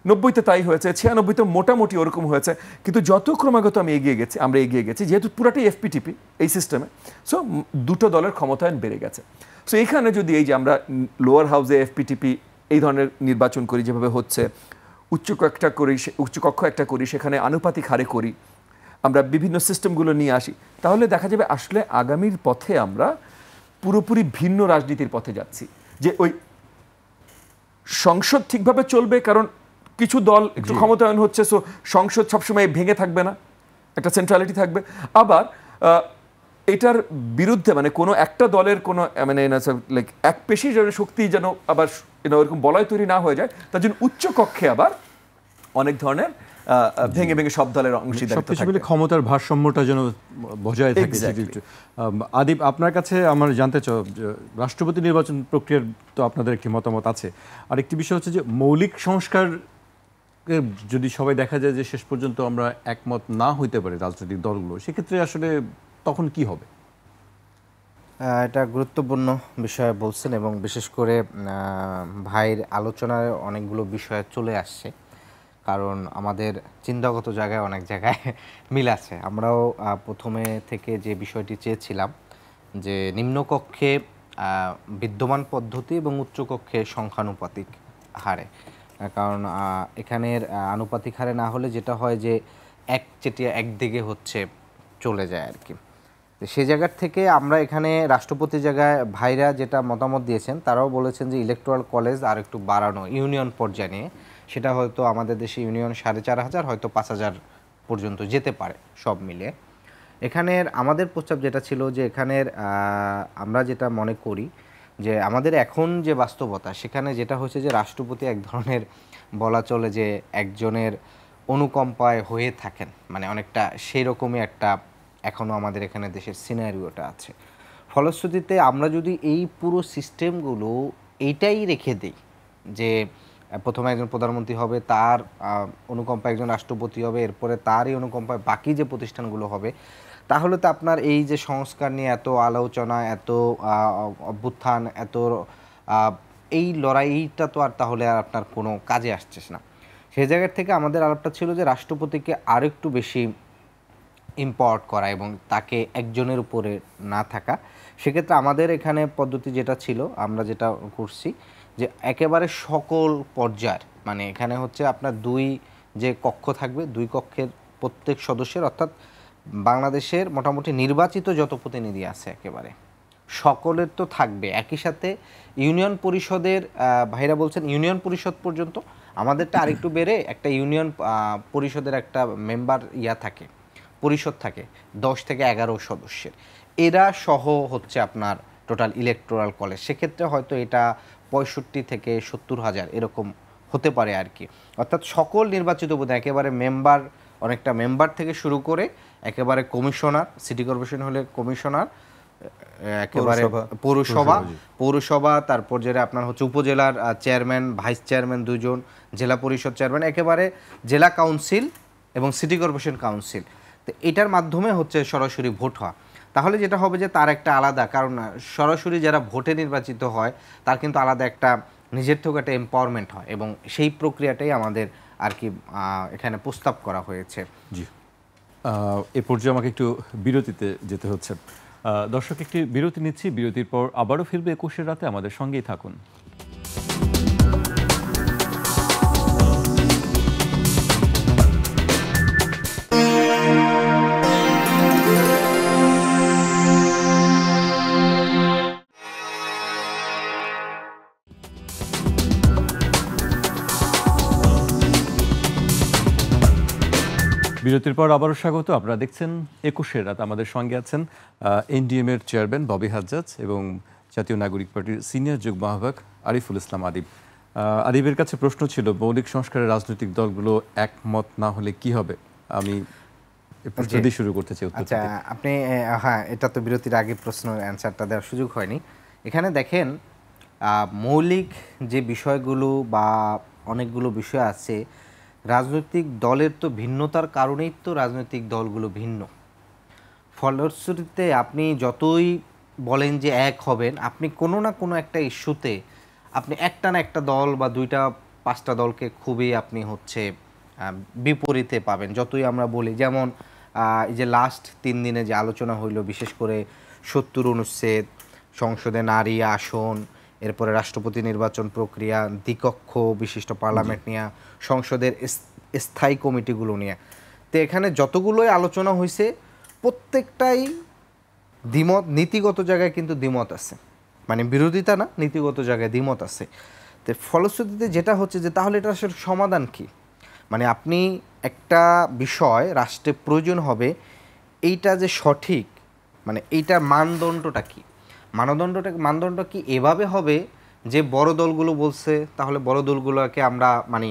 C: 90-তে তাই হয়েছে, 96-তে মোটামুটি ওরকম হয়েছে। কিন্তু যত ক্রমাগত আমরা এগিয়ে গেছি, যেহেতু পুরাটাই এফপিটিপি এই সিস্টেমে, সো দুটো দলের ক্ষমতায়ন বেড়ে গেছে। সো এখানে যদি এই যে আমরা লোয়ার হাউসে এফপিটিপি এই ধরনের নির্বাচন করি, যেভাবে হচ্ছে, উচ্চকক্ষ একটা করি, সেখানে আনুপাতিক হারে করি, আমরা বিভিন্ন সিস্টেমগুলো নিয়ে আসি, তাহলে দেখা যাবে আসলে আগামীর পথে আমরা পুরোপুরি ভিন্ন রাজনীতির পথে যাচ্ছি। যে ওই সংসদ ঠিকভাবে চলবে, কারণ কিছু দল একটু ক্ষমতায়ন হচ্ছে, সো সংসদ সবসময় ভেঙে থাকবে না, একটা সেন্ট্রালিটি থাকবে। আবার এটার বিরুদ্ধে, মানে কোনো একটা দলের কোনো, মানে লাইক এক পেশি শক্তি যেন আবার এরকম বলয় তৈরি না হয়ে যায়, তার জন্য উচ্চ কক্ষে আবার অনেক ধরনের ভেঙে ভেঙে সব দলের অংশীদারিত্ব
A: সবকিছু
C: থাকবে।
A: মিলে ক্ষমতার ভারসাম্যটা যেন বজায় থাকে।
C: Exactly.
A: আদিব, আপনার কাছে আমার জানতে চাই, রাষ্ট্রপতি নির্বাচন প্রক্রিয়ার তো আপনাদের একটি মতামত আছে, আর একটি বিষয় হচ্ছে যে মৌলিক সংস্কার যদি সবাই দেখা যায় যে শেষ পর্যন্ত আমরা একমত না হইতে পারি রাজনৈতিক দলগুলো, সেক্ষেত্রে আসলে তখন কি হবে?
D: এটা গুরুত্বপূর্ণ বিষয় বলছেন, এবং বিশেষ করে ভাইয়ের আলোচনায় অনেকগুলো বিষয় চলে আসছে, কারণ আমাদের চিন্তাগত জায়গায় অনেক জায়গায় মিল আছে। আমরাও প্রথমে থেকে যে বিষয়টি চেয়েছিলাম যে নিম্নকক্ষে বিদ্যমান পদ্ধতি এবং উচ্চকক্ষে সংখ্যানুপাতিক হারে, কারণ এখানের আনুপাতিক হারে না হলে যেটা হয় যে একচেটিয়া একদিকে হচ্ছে চলে যায় আর কি। সে জায়গার থেকে আমরা এখানে রাষ্ট্রপতি জায়গায় ভাইরা যেটা মতামত দিয়েছেন, তারাও বলেছেন যে ইলেকটোরাল কলেজ আর একটু বাড়ানো ইউনিয়ন পর্যায়ে নিয়ে, সেটা হয়তো আমাদের দেশে ইউনিয়ন 4500 হয়তো 5000 পর্যন্ত যেতে পারে সব মিলিয়ে। এখানের আমাদের প্রস্তাব যেটা ছিল যে এখানের আমরা যেটা মনে করি যে আমাদের এখন যে বাস্তবতা, সেখানে যেটা হচ্ছে যে রাষ্ট্রপতি এক ধরনের বলা চলে যে একজনের অনুকম্পায় হয়ে থাকেন, মানে অনেকটা সেই রকমই একটা এখনও আমাদের এখানে দেশের সিনারিওটা আছে। ফলশ্রুতিতে আমরা যদি এই পুরো সিস্টেমগুলো এইটাই রেখে দিই যে প্রথমে একজন প্রধানমন্ত্রী হবে, তার অনুকম্পায় একজন রাষ্ট্রপতি হবে, এরপরে তারই অনুকম্পায় বাকি যে প্রতিষ্ঠানগুলো হবে, তাহলে তো আপনার এই যে সংস্কার নিয়ে এত আলোচনা, এত অভ্যুত্থান, এত এই লড়াইটা তো আর তাহলে আর আপনার কোনো কাজে আসছে না। সেই জায়গার থেকে আমাদের আলাপটা ছিল যে রাষ্ট্রপতিকে আরেকটু বেশি ইম্পোর্ট করা এবং তাকে একজনের উপরে না থাকা। সেক্ষেত্রে আমাদের এখানে পদ্ধতি যেটা ছিল, আমরা যেটা করছি যে একেবারে সকল পর্যায়ের, মানে এখানে হচ্ছে আপনার 2 যে কক্ষ থাকবে, 2 কক্ষের প্রত্যেক সদস্যের, অর্থাৎ বাংলাদেশের মোটামুটি নির্বাচিত যত প্রতিনিধি আছে একেবারে সকলের তো থাকবে। একই সাথে ইউনিয়ন পরিষদের ভাইরা বলছেন ইউনিয়ন পরিষদ পর্যন্ত, আমাদেরটা আরেকটু বেড়ে একটা ইউনিয়ন পরিষদের একটা মেম্বার থাকে, পরিষদ থাকে 10 থেকে 11 সদস্যের, এরা সহ হচ্ছে আপনার টোটাল ইলেকটোরাল কলেজ। সেক্ষেত্রে হয়তো এটা 65 থেকে 70,000 এরকম হতে পারে আর কি। অর্থাৎ সকল নির্বাচিত পদে একেবারে মেম্বার, অনেকটা মেম্বার থেকে শুরু করে একেবারে কমিশনার, সিটি কর্পোরেশন হলে কমিশনার, একেবারে পৌরসভা, তারপর যেটা আপনার হচ্ছে উপজেলার চেয়ারম্যান, ভাইস চেয়ারম্যান 2 জন, জেলা পরিষদ চেয়ারম্যান, একেবারে জেলা কাউন্সিল এবং সিটি কর্পোরেশন কাউন্সিল। তো এটার মাধ্যমে হচ্ছে সরাসরি ভোট হয়। তাহলে যেটা হবে যে তার একটা আলাদা, কারণ সরাসরি যারা ভোটে নির্বাচিত হয় তার কিন্তু আলাদা একটা নিজের থেকে একটা এম্পাওয়ারমেন্ট হয়, এবং সেই প্রক্রিয়াটাই আমাদের আর কি এখানে প্রস্তাব করা হয়েছে।
A: জি, এ পর্যায়ে আমাকে একটু বিরতিতে যেতে হচ্ছে। দর্শক, একটি বিরতি নিচ্ছি, বিরতির পর আবারও ফিরবে 21-এর রাতে, আমাদের সঙ্গেই থাকুন। বিরতির পর আবারও স্বাগত। আপনারা দেখছেন 21-এর রাত, আমাদের সঙ্গে আছেন এনডিএম এর চেয়ারম্যান ববি হাজ্জাজ এবং জাতীয় নাগরিক পার্টির সিনিয়র যুগ্ম আহ্বায়ক আরিফুল ইসলাম আদিব। আদিবের কাছে প্রশ্ন ছিল, মৌলিক সংস্কারের রাজনৈতিক দলগুলো একমত না হলে কি হবে? আমি প্রশ্ন দিয়ে শুরু করতে চাই।
D: আচ্ছা, আপনি হ্যাঁ, এটা তো বিরতির আগে প্রশ্নের অ্যান্সারটা দেওয়ার সুযোগ হয়নি। এখানে দেখেন মৌলিক যে বিষয়গুলো বা অনেকগুলো বিষয় আছে, রাজনৈতিক দলের তো ভিন্নতার কারণেই তো রাজনৈতিক দলগুলো ভিন্ন। ফলশ্রুতিতে আপনি যতই বলেন যে এক হবেন, আপনি কোনো না কোনো একটা ইস্যুতে আপনি একটা না একটা দল বা 2টা 5টা দলকে খুবই আপনি হচ্ছে বিপরীতে পাবেন। যতই আমরা বলি, যেমন এই যে লাস্ট 3 দিনে যে আলোচনা হইল, বিশেষ করে 70 অনুচ্ছেদ, সংসদে নারী আসন, এরপরে রাষ্ট্রপতি নির্বাচন প্রক্রিয়া, দ্বিকক্ষ বিশিষ্ট পার্লামেন্ট নিয়ে, সংসদের স্থায়ী কমিটিগুলো নিয়ে, তো এখানে যতগুলোই আলোচনা হয়েছে প্রত্যেকটাই দ্বিমত, নীতিগত জায়গায় কিন্তু দ্বিমত আছে, মানে বিরোধিতা না, নীতিগত জায়গায় দ্বিমত আছে। তো ফলশ্রুতিতে যেটা হচ্ছে যে তাহলে এটা আসলে সমাধান কি? মানে আপনি একটা বিষয় রাষ্ট্রে প্রয়োজন হবে, এইটা যে সঠিক, মানে এইটার মানদণ্ডটা কি? মানদণ্ড কি এভাবে হবে যে বড় দলগুলো বলছে তাহলে বড় দলগুলোকে আমরা মানে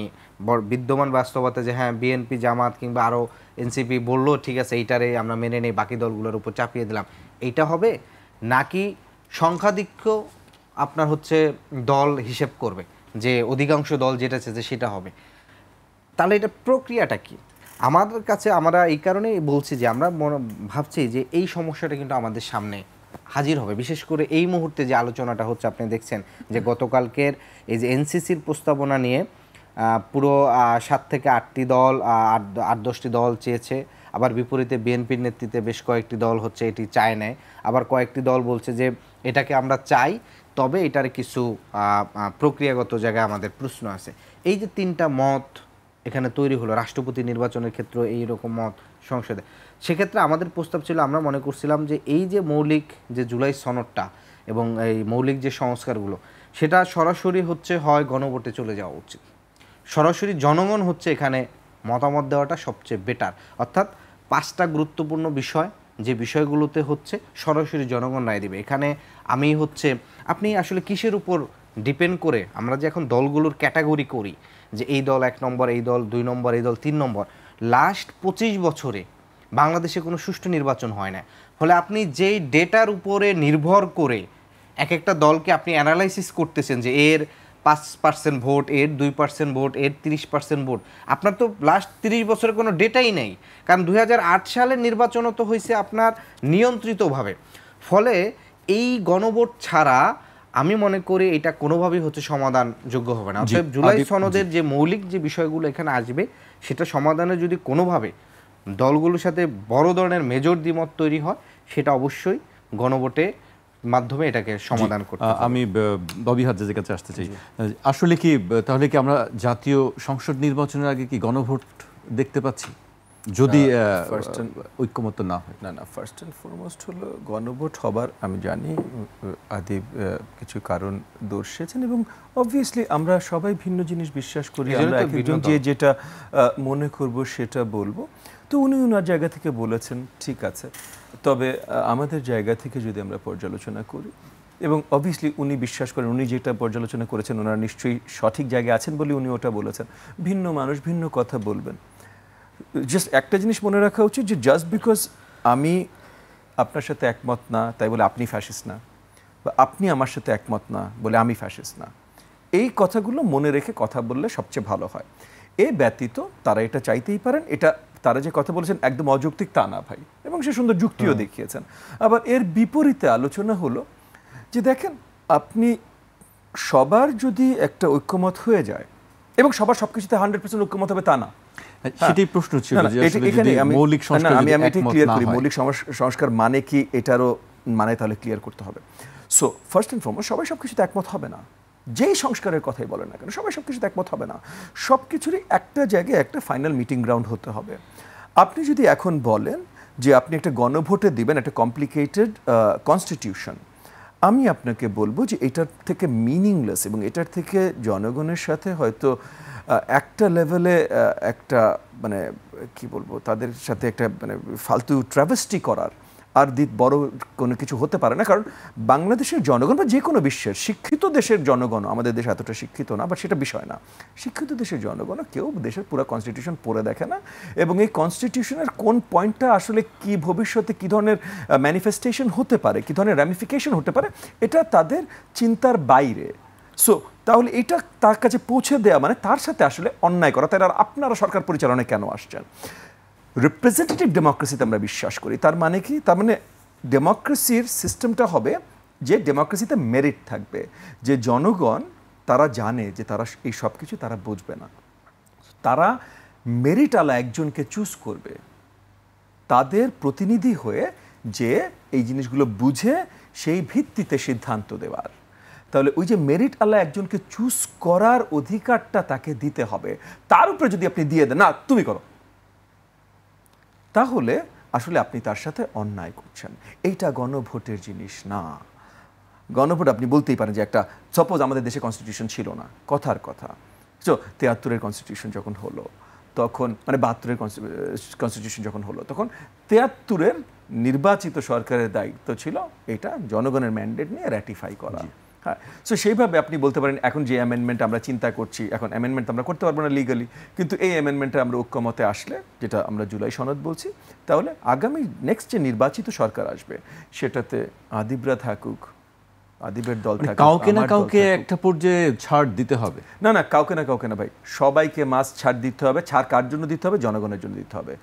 D: বিদ্যমান বাস্তবতা যে হ্যাঁ বিএনপি জামাত কিংবা আরও এনসিপি বললো ঠিক আছে এইটারে আমরা মেনে নেই, বাকি দলগুলোর উপর চাপিয়ে দিলাম, এইটা হবে নাকি সংখ্যাধিক্য আপনার হচ্ছে দল হিসেব করবে যে অধিকাংশ দল যেটা চাইছে সেটা হবে? তাহলে এটা প্রক্রিয়াটা কি? আমাদের কাছে আমরা এই কারণেই বলছি যে আমরা ভাবছি যে এই সমস্যাটা কিন্তু আমাদের সামনে হাজির হবে, বিশেষ করে এই মুহূর্তে যে আলোচনাটা হচ্ছে। আপনি দেখছেন যে গতকালকের এই যে এনসিসির প্রস্তাবনা নিয়ে পুরো 7 থেকে 8টি দল 8-10টি দল চেয়েছে, আবার বিপরীতে বিএনপির নেতৃত্বে বেশ কয়েকটি দল হচ্ছে এটি চায় নেয়, আবার কয়েকটি দল বলছে যে এটাকে আমরা চাই, তবে এটার কিছু প্রক্রিয়াগত জায়গায় আমাদের প্রশ্ন আছে। এই যে 3টা মত এখানে তৈরি হলো রাষ্ট্রপতি নির্বাচনের ক্ষেত্রে এইরকম মত সংসদে, সেক্ষেত্রে আমাদের প্রস্তাব ছিল, আমরা মনে করছিলাম যে এই যে মৌলিক যে জুলাই সনদটা এবং এই মৌলিক যে সংস্কারগুলো সেটা সরাসরি হচ্ছে হয় গণভোটে চলে যাওয়া উচিত, সরাসরি জনগণ হচ্ছে এখানে মতামত দেওয়াটা সবচেয়ে বেটার। অর্থাৎ 5টা গুরুত্বপূর্ণ বিষয়, যে বিষয়গুলোতে হচ্ছে সরাসরি জনগণ রায় দিবে। এখানে আমি হচ্ছে আপনি আসলে কিসের উপর ডিপেন্ড করে আমরা যে এখন দলগুলোর ক্যাটাগরি করি যে এই দল 1 নম্বর, এই দল 2 নম্বর, এই দল 3 নম্বর, লাস্ট 25 বছরে বাংলাদেশে কোনো সুষ্ঠু নির্বাচন হয় না। ফলে আপনি যেই ডেটার উপরে নির্ভর করে এক একটা দলকে আপনি অ্যানালাইসিস করতেছেন যে এর 5% ভোট, এর 2% ভোট, এর 30% ভোট, আপনার তো লাস্ট 30 বছরে কোনো ডেটাই নেই। কারণ 2008 সালের নির্বাচনও তো হয়েছে আপনার নিয়ন্ত্রিতভাবে। ফলে এই গণভোট ছাড়া আমি মনে করি এটা কোনোভাবেই হচ্ছে সমাধানযোগ্য হবে না। অতএব জুলাই সনদের যে মৌলিক যে বিষয়গুলো এখানে আসবে সেটা সমাধানে যদি কোনোভাবে দলগুলোর সাথে বড় ধরনের মেজর দ্বিমত তৈরি হয়, সেটা অবশ্যই গণভোটে মাধ্যমে এটাকে সমাধান করতে হবে।
A: আমি ববি হাজ্জাজের কাছে আসতে চাই। আসলে কি তাহলে কি আমরা জাতীয় সংসদ নির্বাচনের আগে কি গণভোট দেখতে পাচ্ছি যদি ঐক্যমত্য না হয়?
B: না, ফার্স্ট অ্যান্ড ফরমোস্ট হলো গণভোট হবার আমি জানি আদিব কিছু কারণ দর্শিয়েছেন, এবং অবভিয়াসলি আমরা সবাই ভিন্ন জিনিস বিশ্বাস করি, আমরা একজন যে যেটা মনে করব সেটা বলবো। তো উনি ওনার জায়গা থেকে বলেছেন, ঠিক আছে, তবে আমাদের জায়গা থেকে যদি আমরা পর্যালোচনা করি, এবং অবভিয়াসলি উনি বিশ্বাস করেন উনি যেটা পর্যালোচনা করেছেন ওনারা নিশ্চয়ই সঠিক জায়গায় আছেন বলে উনি ওটা বলেছেন। ভিন্ন মানুষ ভিন্ন কথা বলবেন। জাস্ট একটা জিনিস মনে রাখা উচিত যে জাস্ট বিকজ আমি আপনার সাথে একমত না তাই বলে আপনি ফ্যাসিস্ট না, বা আপনি আমার সাথে একমত না বলে আমি ফ্যাসিস্ট না। এই কথাগুলো মনে রেখে কথা বললে সবচেয়ে ভালো হয়। এ ব্যতীত তারা এটা চাইতেই পারেন, এটা তারা যে কথা বলেছেন একদম অযৌক্তিক তা না ভাই, এবং সে সুন্দর যুক্তিও দেখিয়েছেন। আবার এর বিপরীতে আলোচনা হলো যে দেখেন, আপনি সবার যদি একটা ঐক্যমত হয়ে যায় এবং সবার সবকিছুতে 100% ঐক্যমত হবে তা না,
A: সেটাই প্রশ্ন ছিল যে আসলে যদি মৌলিক সংস্কার
B: আমি এটা ক্লিয়ার করি, মৌলিক সংস্কার মানে কি এটারও মানে তাহলে ক্লিয়ার করতে হবে। সো ফার্স্ট এন্ড ফরমোস্ট সবাই সবকিছুতে একমত হবে না, যেই সংস্কারের কথাই বলেন না কেন সবাই সবকিছুতে একমত হবে না। সব কিছুরই একটা জায়গায় একটা ফাইনাল মিটিং গ্রাউন্ড হতে হবে। আপনি যদি এখন বলেন যে আপনি একটা গণভোটে দিবেন একটা কমপ্লিকেটেড কনস্টিটিউশন, আমি আপনাকে বলবো যে এটার থেকে মিনিংলেস এবং এটার থেকে জনগণের সাথে হয়তো একটা লেভেলে একটা মানে কি বলবো তাদের সাথে একটা মানে ফালতু ট্রাভেস্টি করার আর বড় কোনো কিছু হতে পারে না। কারণ বাংলাদেশের জনগণ বা যে কোনো বিশ্বের শিক্ষিত দেশের জনগণ, আমাদের দেশ এতটা শিক্ষিত না, বাট সেটা বিষয় না, শিক্ষিত দেশের জনগণ কেউ দেশের পুরো কনস্টিটিউশন পড়ে দেখে না, এবং এই কনস্টিটিউশনের কোন পয়েন্টটা আসলে কি ভবিষ্যতে কী ধরনের ম্যানিফেস্টেশন হতে পারে, কী ধরনের র্যামিফিকেশন হতে পারে, এটা তাদের চিন্তার বাইরে। সো তাহলে এটা তার কাছে পৌঁছে দেওয়া মানে তার সাথে আসলে অন্যায় করা। তাই আর আপনারা সরকার পরিচালনায় কেন আসছেন? রিপ্রেজেন্টেটিভ ডেমোক্রেসিতে আমরা বিশ্বাস করি। তার মানে কি? তার মানে ডেমোক্রেসির সিস্টেমটা হবে যে ডেমোক্রেসিতে মেরিট থাকবে, যে জনগণ তারা জানে যে তারা এই সব কিছু তারা বুঝবে না, তারা মেরিট আলা একজনকে চুজ করবে তাদের প্রতিনিধি হয়ে, যে এই জিনিসগুলো বুঝে সেই ভিত্তিতে সিদ্ধান্ত দেওয়ার। তাহলে ওই যে মেরিট আলা একজনকে চুজ করার অধিকারটা তাকে দিতে হবে। তার উপরে যদি আপনি দিয়ে দেন না তুমি করো, তাহলে আসলে আপনি তার সাথে অন্যায় করছেন। এইটা গণভোটের জিনিস না। গণভোট আপনি বলতেই পারেন যে একটা, সাপোজ আমাদের দেশে কনস্টিটিউশন ছিল না, কথার কথা, তো 73-এর কনস্টিটিউশন যখন হলো তখন, মানে 72-এর কনস্টিটিউশন যখন হলো তখন 73-এর নির্বাচিত সরকারের দায়িত্ব ছিল এটা জনগণের ম্যান্ডেট নিয়ে র্যাটিফাই করা।
C: হ্যাঁ, সো সেইভাবে আপনি বলতে পারেন এখন যে অ্যামেন্ডমেন্ট আমরা চিন্তা করছি, এখন অ্যামেন্ডমেন্ট আমরা করতে পারবো না লিগালি, কিন্তু এই অ্যামেন্ডমেন্টে আমরা ঐক্যমতে আসলে, যেটা আমরা জুলাই সনদ বলছি, তাহলে আগামী নেক্সট যে নির্বাচিত সরকার আসবে সেটাতে আদিবরা থাকুক, আদিবের দল থাকুক,
A: কাউকে না
C: আমার দল
A: কাউকে
C: থাকুক।
A: একটা পর্যায়ে ছাড় দিতে হবে।
C: না না, কাউকে না ভাই, সবাইকে মাস ছাড় দিতে হবে। ছাড় কার জন্য দিতে হবে? জনগণের জন্য দিতে হবে।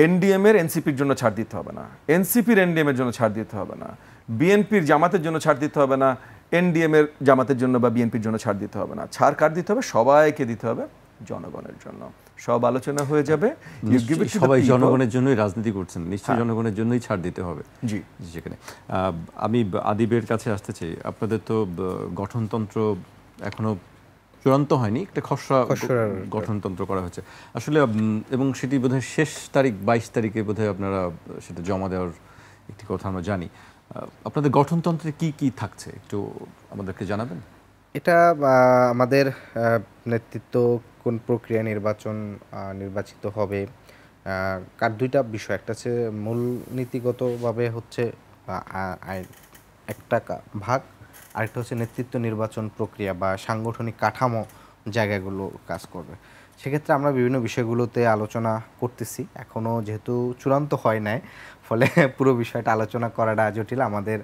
C: এনডিএম এর এনসিপির জন্য ছাড় দিতে হবে না, এনসিপির এনডিএম এর জন্য ছাড় দিতে হবে না, বিএনপির জামাতের জন্য ছাড় দিতে হবে না, এনডিএম এর জামাতের জন্য বা বিএনপির জন্য ছাড় দিতে হবে না। ছাড় কার দিতে হবে? সবাইকে দিতে হবে, জনগণের জন্য। সব আলোচনা হয়ে যাবে। You give it to the
A: সবাই
C: people.
A: জনগণের জন্যই রাজনীতি করছেন, নিশ্চয়ই জনগণের জন্যই ছাড় দিতে হবে।
C: জি,
A: সেখানে আমি আদিবের কাছে আসতে চাই। আপনাদের তো গঠনতন্ত্র এখনো চূড়ান্ত হয়নি, একটা খসড়া গঠনতন্ত্র করা হচ্ছে আসলে, এবং সেটি বোধহয় শেষ তারিখ 22 তারিখে বোধহয় আপনারা সেটা জমা দেওয়ার একটি কথা আমরা জানি। আপনাদের গঠনতন্ত্রে কি কি থাকছে একটু আমাদেরকে জানাবেন?
D: এটা আমাদের নেতৃত্ব কোন প্রক্রিয়া নির্বাচিত হবে, কার দুইটা বিষয়, একটা হচ্ছে মূলনীতিগতভাবে হচ্ছে একটা ভাগ, আরেকটা হচ্ছে নেতৃত্ব নির্বাচন প্রক্রিয়া বা সাংগঠনিক কাঠামো জায়গাগুলো কাজ করবে। সেক্ষেত্রে আমরা বিভিন্ন বিষয়গুলোতে আলোচনা করতেছি, এখনও যেহেতু চূড়ান্ত হয় নাই, ফলে পুরো বিষয়টা আলোচনা করাটা জটিল। আমাদের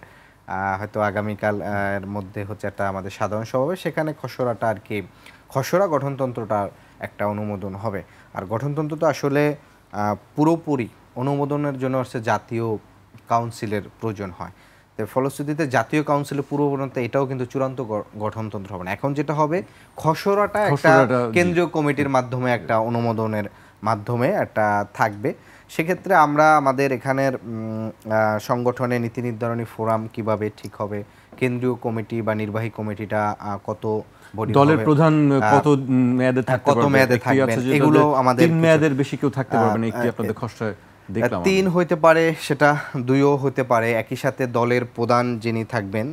D: হয়তো আগামীকাল এর মধ্যে হচ্ছে একটা আমাদের সাধারণ সভা হবে, সেখানে খসড়াটা আর কি, খসড়া গঠনতন্ত্রটার একটা অনুমোদন হবে। আর গঠনতন্ত্র তো আসলে পুরোপুরি অনুমোদনের জন্য হচ্ছে জাতীয় কাউন্সিলের প্রয়োজন হয়। তো ফলশ্রুতিতে জাতীয় কাউন্সিলের পূর্ববর্তীতে এটাও কিন্তু চূড়ান্ত গঠনতন্ত্র হবে না। এখন যেটা হবে, খসড়াটা একটা কেন্দ্রীয় কমিটির মাধ্যমে একটা অনুমোদনের মাধ্যমে একটা থাকবে। সেক্ষেত্রে আমরা আমাদের এখানের সংগঠনে নীতি নির্ধারণী ফোরাম কিভাবে ঠিক হবে, কেন্দ্রীয় কমিটি বা নির্বাহী কমিটিটা কত
A: দলের প্রধান কত মেয়াদে
D: থাকবেন, এগুলো আমাদের
A: 3 মেয়াদের বেশি কেউ থাকতে পারবে না, একটি আপনাদের খসড়ায় দেখলাম।
D: 3 হইতে পারে, সেটা 2ও হতে পারে। একই সাথে দলের প্রধান যিনি থাকবেন,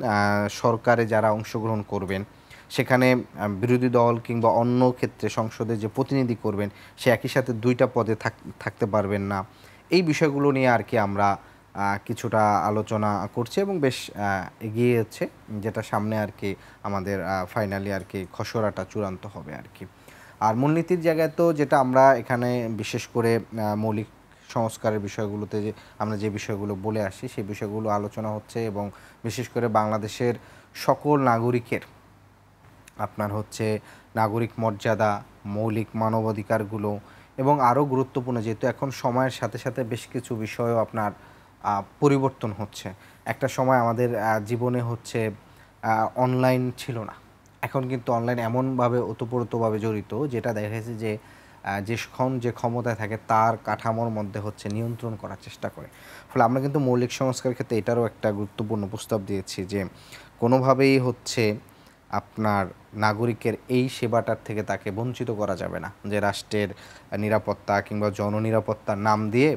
D: সরকারে যারা অংশগ্রহণ করবেন, সেখানে বিরোধী দল কিংবা অন্য ক্ষেত্রে সংসদে যে প্রতিনিধি করবেন, সে একই সাথে 2টা পদে থাকতে পারবেন না। এই বিষয়গুলো নিয়ে আর কি আমরা কিছুটা আলোচনা করছি এবং বেশ এগিয়ে যাচ্ছে, যেটা সামনে আর কি আমাদের ফাইনালি আর কি খসড়াটা চূড়ান্ত হবে আর কি। আর মূলনীতির জায়গায় তো যেটা আমরা এখানে বিশেষ করে মৌলিক সংস্কারের বিষয়গুলোতে যে আমরা যে বিষয়গুলো বলে আসি, সেই বিষয়গুলো আলোচনা হচ্ছে, এবং বিশেষ করে বাংলাদেশের সকল নাগরিকের আপনার হচ্ছে নাগরিক মর্যাদা, মৌলিক মানবাধিকারগুলো, এবং আরও গুরুত্বপূর্ণ, যেহেতু এখন সময়ের সাথে সাথে বেশ কিছু বিষয়ও আপনার পরিবর্তন হচ্ছে। একটা সময় আমাদের জীবনে হচ্ছে অনলাইন ছিল না, এখন কিন্তু অনলাইন এমনভাবে ওতপ্রোতভাবে জড়িত, যেটা দেখা গেছে যে যে ক্ষমতায় থাকে তার কাঠামোর মধ্যে হচ্ছে নিয়ন্ত্রণ করার চেষ্টা করে। ফলে আমরা কিন্তু মৌলিক সংস্কারের ক্ষেত্রে এটারও একটা গুরুত্বপূর্ণ প্রস্তাব দিয়েছি যে কোনোভাবেই হচ্ছে আপনার নাগরিকের এই সেবাটার থেকে তাকে বঞ্চিত করা যাবে না, যে রাষ্ট্রের নিরাপত্তা কিংবা জননিরাপত্তার নাম দিয়ে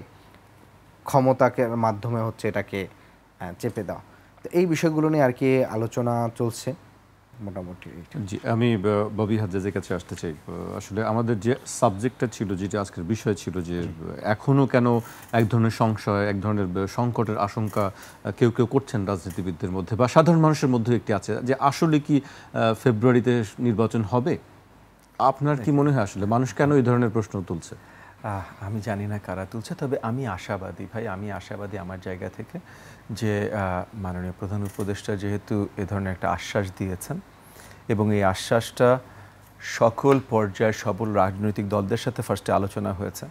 D: ক্ষমতাকে মাধ্যমে হচ্ছে এটাকে চেপে দেওয়া। তো এই বিষয়গুলো নিয়ে আর কি আলোচনা চলছে মোটামুটি।
A: জি, আমি ববি হাজ্জাজের কাছে আসতে চাই। আসলে আমাদের যে সাবজেক্টটা ছিল, যেটা আজকের বিষয় ছিল, যে এখনও কেন এক ধরনের সংশয়, এক ধরনের সংকটের আশঙ্কা কেউ কেউ করছেন রাজনীতিবিদদের মধ্যে বা সাধারণ মানুষের মধ্যে একটি আছে, যে আসলে কি ফেব্রুয়ারিতে নির্বাচন হবে? আপনার কি মনে হয় আসলে মানুষ কেন এই ধরনের প্রশ্ন তুলছে?
C: আমি জানি না কারা তুলছে, তবে আমি আশাবাদী ভাই, আমি আশাবাদী আমার জায়গা থেকে, যে মাননীয় প্রধান উপদেষ্টা যেহেতু এ ধরনের একটা আশ্বাস দিয়েছেন, এবং এই আশ্বাসটা সকল পর্যায়ের সকল রাজনৈতিক দলদের সাথে ফার্স্টে আলোচনা হয়েছে,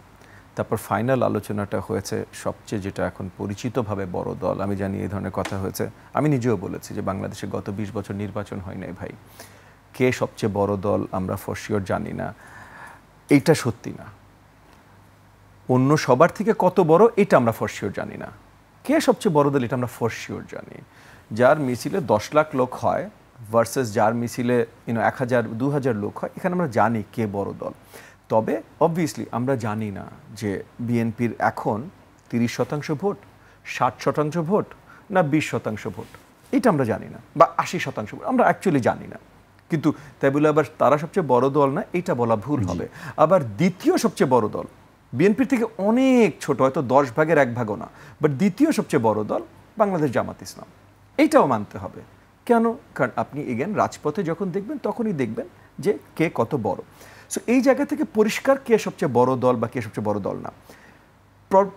C: তারপর ফাইনাল আলোচনাটা হয়েছে সবচেয়ে যেটা এখন পরিচিতভাবে বড় দল। আমি জানি এই ধরনের কথা হয়েছে, আমি নিজেও বলেছি যে বাংলাদেশে গত 20 বছর নির্বাচন হয় নাই ভাই, কে সবচেয়ে বড় দল আমরা ফর শিওর জানি না, এইটা সত্যি না। অন্য সবার থেকে কত বড় এটা আমরা ফর শিওর জানি না, কে সবচেয়ে বড় দল এটা আমরা ফর শিওর জানি। যার মিছিলে 10 লাখ লোক হয় ভার্সেস যার মিছিলে 1000 2000 লোক হয়, এখানে আমরা জানি কে বড় দল। তবে অবভিয়াসলি আমরা জানি না যে বিএনপির এখন 30% ভোট, 60% ভোট, না 20% ভোট, এটা আমরা জানি না, বা 80% ভোট, আমরা অ্যাকচুয়ালি জানি না। কিন্তু তাই বলে আবার তারা সবচেয়ে বড় দল না, এটা বলা ভুল হবে। আবার দ্বিতীয় সবচেয়ে বড় দল বিএনপির থেকে অনেক ছোট, হয়তো 10 ভাগের 1 ভাগও না, বাট দ্বিতীয় সবচেয়ে বড় দল বাংলাদেশ জামাত ইসলাম, এইটাও মানতে হবে। কেন? কারণ আপনি এগেন রাজপথে যখন দেখবেন তখনই দেখবেন যে কে কত বড়। সো এই জায়গা থেকে পরিষ্কার কে সবচেয়ে বড় দল বা কে সবচেয়ে বড় দল না।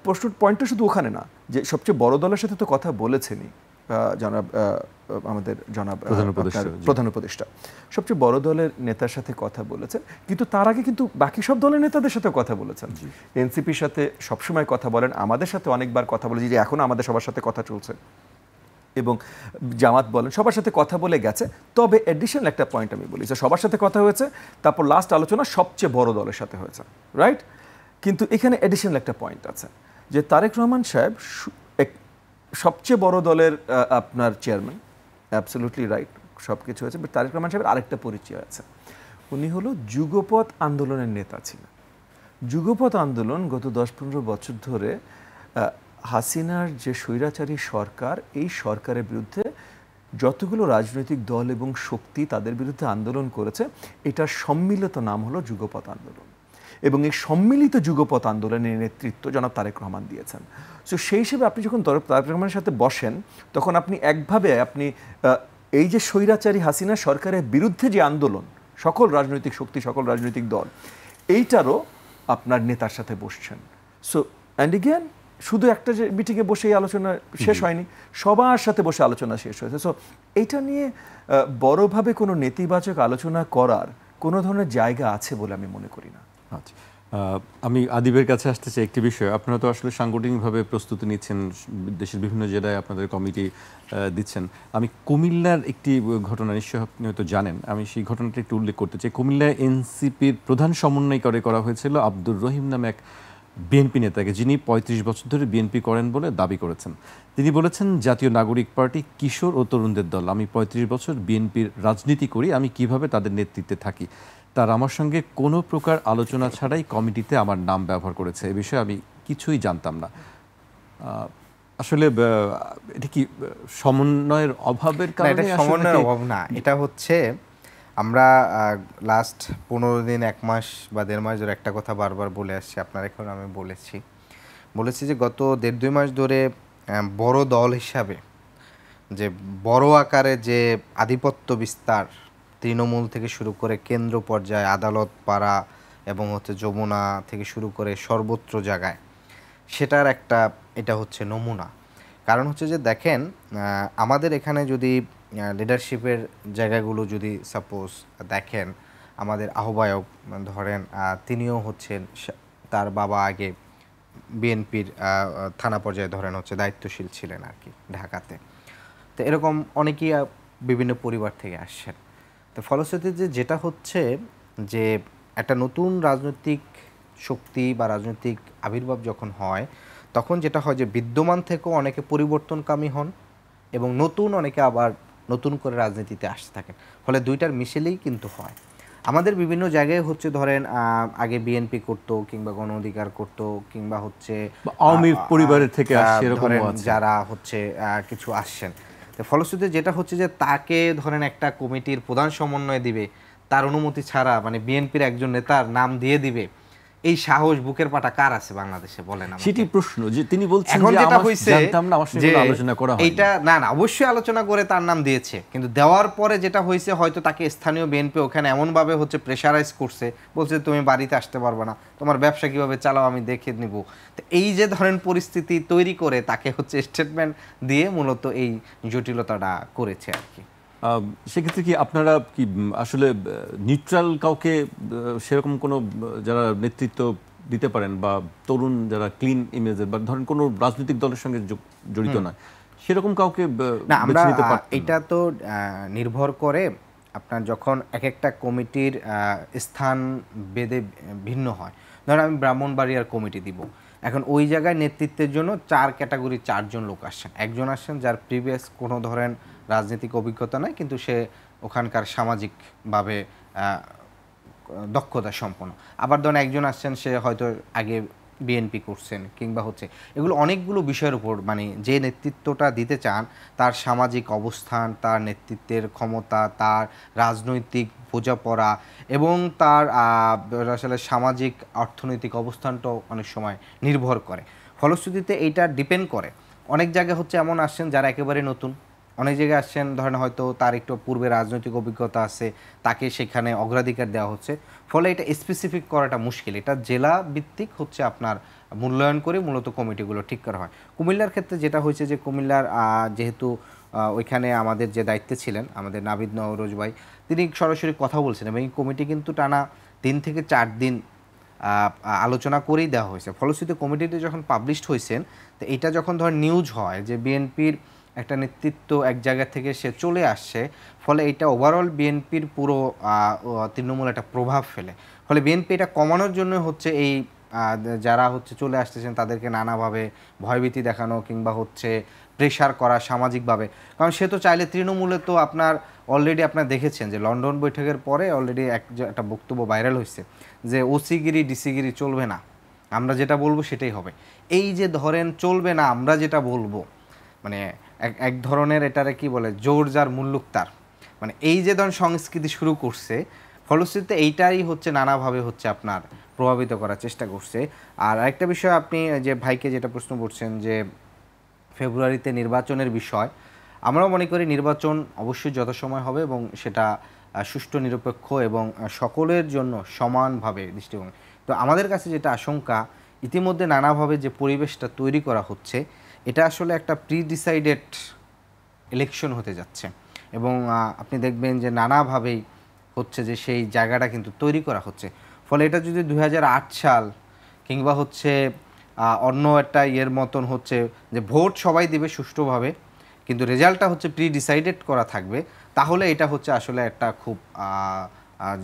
C: প্রশ্ন পয়েন্টটা শুধু ওখানে না যে সবচেয়ে বড় দলের সাথে তো কথা বলেছেনই জনাব আমাদের জনাব প্রধান উপদেষ্টা, সবচেয়ে বড় দলের নেতার সাথে কথা বলেছেন, কিন্তু তার আগে কিন্তু বাকি সব দলের নেতাদের সাথে কথা বলেছেন। এনসিপির সাথে সবসময় কথা বলেন, আমাদের সাথে অনেকবার কথা বলেছি, যে এখনো আমাদের সবার সাথে কথা চলছে, এবং জামাত বলেন সবার সাথে কথা বলে গেছে। তবে অ্যাডিশনাল একটা পয়েন্ট আমি বলি, যে সবার সাথে কথা হয়েছে, তারপর লাস্ট আলোচনা সবচেয়ে বড় দলের সাথে হয়েছে, রাইট? কিন্তু এখানে অ্যাডিশনাল একটা পয়েন্ট আছে, যে তারেক রহমান সাহেব সবচেয়ে বড় দলের আপনার চেয়ারম্যান, অ্যাবসলিউটলি রাইট, সব কিছু হয়েছে, বাট তারেক রহমান সাহেবের আরেকটা পরিচয় আছে, উনি হলো যুগপৎ আন্দোলনের নেতা ছিলেন। যুগপৎ আন্দোলন গত 10-15 বছর ধরে হাসিনার যে স্বৈরাচারী সরকার, এই সরকারের বিরুদ্ধে যতগুলো রাজনৈতিক দল এবং শক্তি তাদের বিরুদ্ধে আন্দোলন করেছে, এটার সম্মিলিত নাম হলো যুগপৎ আন্দোলন, এবং এই সম্মিলিত যুগপৎ আন্দোলনের নেতৃত্ব জনাব তারেক রহমান দিয়েছেন। সো সেই হিসেবে আপনি যখন তারেক রহমানের সাথে বসেন, তখন আপনি একভাবে আপনি এই যে স্বৈরাচারী হাসিনা সরকারের বিরুদ্ধে যে আন্দোলন, সকল রাজনৈতিক শক্তি, সকল রাজনৈতিক দল, এইটারও আপনার নেতার সাথে বসছেন। সো অ্যান্ড এগেন শুধু একটা যে মিটিংয়ে বসে এই আলোচনা শেষ হয়নি, সবার সাথে বসে আলোচনা শেষ হয়েছে। সো এইটা নিয়ে বড়ভাবে কোনো নেতিবাচক আলোচনা করার কোনো ধরনের জায়গা আছে বলে আমি মনে করি না।
A: আচ্ছা, আমি আদিবের কাছে আসতে চাই একটি বিষয়। আপনারা তো আসলে সাংগঠনিকভাবে প্রস্তুতি নিচ্ছেন, দেশের বিভিন্ন জেলায় আপনাদের কমিটি দিচ্ছেন। আমি কুমিল্লার একটি ঘটনা, নিশ্চয় আপনি হয়তো জানেন, আমি সেই ঘটনাটা একটু উল্লেখ করতে চাই। কুমিল্লায় এনসিপির প্রধান সমন্বয়কারী করা হয়েছিল আব্দুর রহিম নামে এক বিএনপি নেতাকে, যিনি 35 বছর ধরে বিএনপি করেন বলে দাবি করেছেন। তিনি বলেছেন, জাতীয় নাগরিক পার্টি কিশোর ও তরুণদের দল, আমি 35 বছর বিএনপির রাজনীতি করি, আমি কিভাবে তাদের নেতৃত্বে থাকি। তার আমার সঙ্গে কোনো প্রকার আলোচনা ছাড়াই কমিটিতে আমার নাম ব্যবহার করেছে। এ বিষয়ে আমি কিছুই জানতাম না। আসলে এটা কি সমন্বয়ের অভাবের কারণে?
D: সমন্বয়ের অভাব না, এটা হচ্ছে আমরা লাস্ট 15 দিন, 1 মাস বা 1.5 মাস ধরে একটা কথা বারবার বলে আসছি, আপনার এখন আমি বলেছি যে গত 1.5-2 মাস ধরে বড় দল হিসাবে যে বড় আকারে যে আধিপত্য বিস্তার, তৃণমূল থেকে শুরু করে কেন্দ্র পর্যায়ে, আদালত পাড়া এবং হচ্ছে যমুনা থেকে শুরু করে সর্বত্র জায়গায়, সেটার একটা এটা হচ্ছে নমুনা। কারণ হচ্ছে যে দেখেন, আমাদের এখানে যদি লিডারশিপের জায়গাগুলো যদি সাপোজ দেখেন, আমাদের আহ্বায়ক ধরেন, তিনিও হচ্ছেন, তার বাবা আগে বিএনপির থানা পর্যায়ে ধরেন হচ্ছে দায়িত্বশীল ছিলেন আর কি ঢাকাতে। তো এরকম অনেকেই বিভিন্ন পরিবার থেকে আসছেন। তো ফলশ্রুতিতে যেটা হচ্ছে যে একটা নতুন রাজনৈতিক শক্তি বা রাজনৈতিক আবির্ভাব যখন হয়, তখন যেটা হয় যে বিদ্যমান থেকেও অনেকে পরিবর্তনকামী হন এবং অনেকে আবার নতুন করে রাজনীতিতে আসতে থাকেন। ফলে দুইটার মিশেলেই কিন্তু হয়। আমাদের বিভিন্ন জায়গায় হচ্ছে ধরেন আগে বিএনপি করতো, কিংবা গণ অধিকার করতো, কিংবা হচ্ছে
A: আওয়ামী পরিবারের থেকে আসছে, এরকম
D: যারা হচ্ছে কিছু আসছেন। তো ফলশ্রুতিতে যেটা হচ্ছে যে তাকে ধরেন একটা কমিটির প্রধান সমন্বয় দিবে, তার অনুমতি ছাড়া, মানে বিএনপির একজন নেতার নাম দিয়ে দিবে, এই সাহস বুকের পাটা কার আছে বাংলাদেশে বলেন?
A: সেটি প্রশ্ন, যে তিনি বলছেন যে আমরা জানতাম না, আমার সঙ্গে আলোচনা করা হয়নি।
D: এইটা না, অবশ্যই আলোচনা করে তার নাম দিয়েছে, কিন্তু দেওয়ার পরে যেটা হয়েছে, হয়তো তাকে স্থানীয় বিএনপি ওখানে এমনভাবে হচ্ছে প্রেশারাইজ করছে, বলছে তুমি বাড়িতে আসতে পারবে না, তোমার ব্যবসা কিভাবে চালাও আমি দেখে নিব। তো এই যে ধরেন পরিস্থিতি তৈরি করে তাকে হচ্ছে স্টেটমেন্ট দিয়ে মূলত এই জটিলতাটা করেছে আর কি।
A: সেক্ষেত্রে কি আপনারা কি আসলে নিউট্রাল কাউকে সেরকম কোনো যারা নেতৃত্ব দিতে পারেন, বা তরুণ যারা ক্লিন ইমেজের, বা ধরেন কোনো রাজনৈতিক দলের সঙ্গে জড়িত নয়, সেরকম কাউকে
D: না, আমরা এটা তো নির্ভর করে আপনার যখন এক একটা কমিটির স্থান বেদে ভিন্ন হয়। ধরেন আমি ব্রাহ্মণবাড়িয়ার কমিটি দিব, এখন ওই জায়গায় নেতৃত্বের জন্য 4 ক্যাটাগরি 4 জন লোক আসছেন। একজন আসছেন যার প্রিভিয়াস কোনো ধরেন রাজনৈতিক অভিজ্ঞতা নাই, কিন্তু সে ওখানকার সামাজিকভাবে দক্ষতা সম্পন্ন। আবার ধরেন একজন আসছেন, সে হয়তো আগে বিএনপি করছেন, কিংবা হচ্ছে এগুলো অনেকগুলো বিষয়ের উপর, মানে যে নেতৃত্বটা দিতে চান তার সামাজিক অবস্থান, তার নেতৃত্বের ক্ষমতা, তার রাজনৈতিক বোঝাপড়া এবং তার আসলে সামাজিক অর্থনৈতিক অবস্থানটাও অনেক সময় নির্ভর করে। ফলশ্রুতিতে এইটা ডিপেন্ড করে। অনেক জায়গায় হচ্ছে এমন আসছেন যারা একেবারে নতুন, অনেক জায়গায় আসছেন ধরেন হয়তো তার একটু পূর্বে রাজনৈতিক অভিজ্ঞতা আছে, তাকে সেখানে অগ্রাধিকার দেওয়া হচ্ছে, ফলে এটা স্পেসিফিক করাটা মুশকিল। এটা জেলা ভিত্তিক হচ্ছে আপনার মূল্যায়ন করে মূলত কমিটিগুলো ঠিক করা হয়। কুমিল্লার ক্ষেত্রে যেটা হয়েছে যে কুমিল্লার যেহেতু ওইখানে আমাদের যে দায়িত্বে ছিলেন আমাদের নাবিদ নওরোজ ভাই, তিনি সরাসরি কথা বলছেন এবং এই কমিটি কিন্তু টানা 3 থেকে 4 দিন আলোচনা করেই দেওয়া হয়েছে। ফলশ্রুতিতে কমিটিতে যখন পাবলিশড হয়েছেন, তো এটা যখন ধর নিউজ হয় যে বিএনপির একটা নেতৃত্ব এক জায়গা থেকে সে চলে আসছে, ফলে এটা ওভারঅল বিএনপির পুরো তৃণমূল একটা প্রভাব ফেলে। ফলে বিএনপি এটা কমানোর জন্য হচ্ছে এই যারা হচ্ছে চলে আসতেছেন তাদেরকে নানাভাবে ভয়ভীতি দেখানো কিংবা হচ্ছে প্রেশার করা সামাজিকভাবে। কারণ সে তো চাইলে তৃণমূলে তো আপনার অলরেডি আপনারা দেখেছেন যে লন্ডন বৈঠকের পরে অলরেডি একটা বক্তব্য ভাইরাল হয়েছে যে ওসিগিরি ডিসিগিরি চলবে না, আমরা যেটা বলবো সেটাই হবে। এই যে ধরেন চলবে না আমরা যেটা বলবো, মানে এক ধরনের এটারে কি বলে জোর যার মুল্লুক তার, মানে এই যে ধরনের সংস্কৃতি শুরু করছে, ফলশ্রুতিতে এইটাই হচ্ছে নানাভাবে হচ্ছে আপনার প্রভাবিত করার চেষ্টা করছে। আর আরেকটা বিষয় আপনি যে ভাইকে যেটা প্রশ্ন করছেন যে ফেব্রুয়ারিতে নির্বাচনের বিষয়, আমরাও মনে করি নির্বাচন অবশ্যই যথাসময় হবে এবং সেটা সুষ্ঠু নিরপেক্ষ এবং সকলের জন্য সমানভাবে দৃষ্টিভঙ্গি। তো আমাদের কাছে যেটা আশঙ্কা, ইতিমধ্যে নানাভাবে যে পরিবেশটা তৈরি করা হচ্ছে, এটা আসলে একটা প্রি-ডিসাইডেড ইলেকশন হতে যাচ্ছে এবং আপনি দেখবেন যে নানাভাবেই হচ্ছে যে সেই জায়গাটা কিন্তু তৈরি করা হচ্ছে। ফলে এটা যদি 2008 সাল কিংবা হচ্ছে অন্য একটা ইয়ের মতন হচ্ছে যে ভোট সবাই দিবে সুষ্ঠুভাবে কিন্তু রেজাল্টটা হচ্ছে প্রি-ডিসাইডেড করা থাকবে, তাহলে এটা হচ্ছে আসলে একটা খুব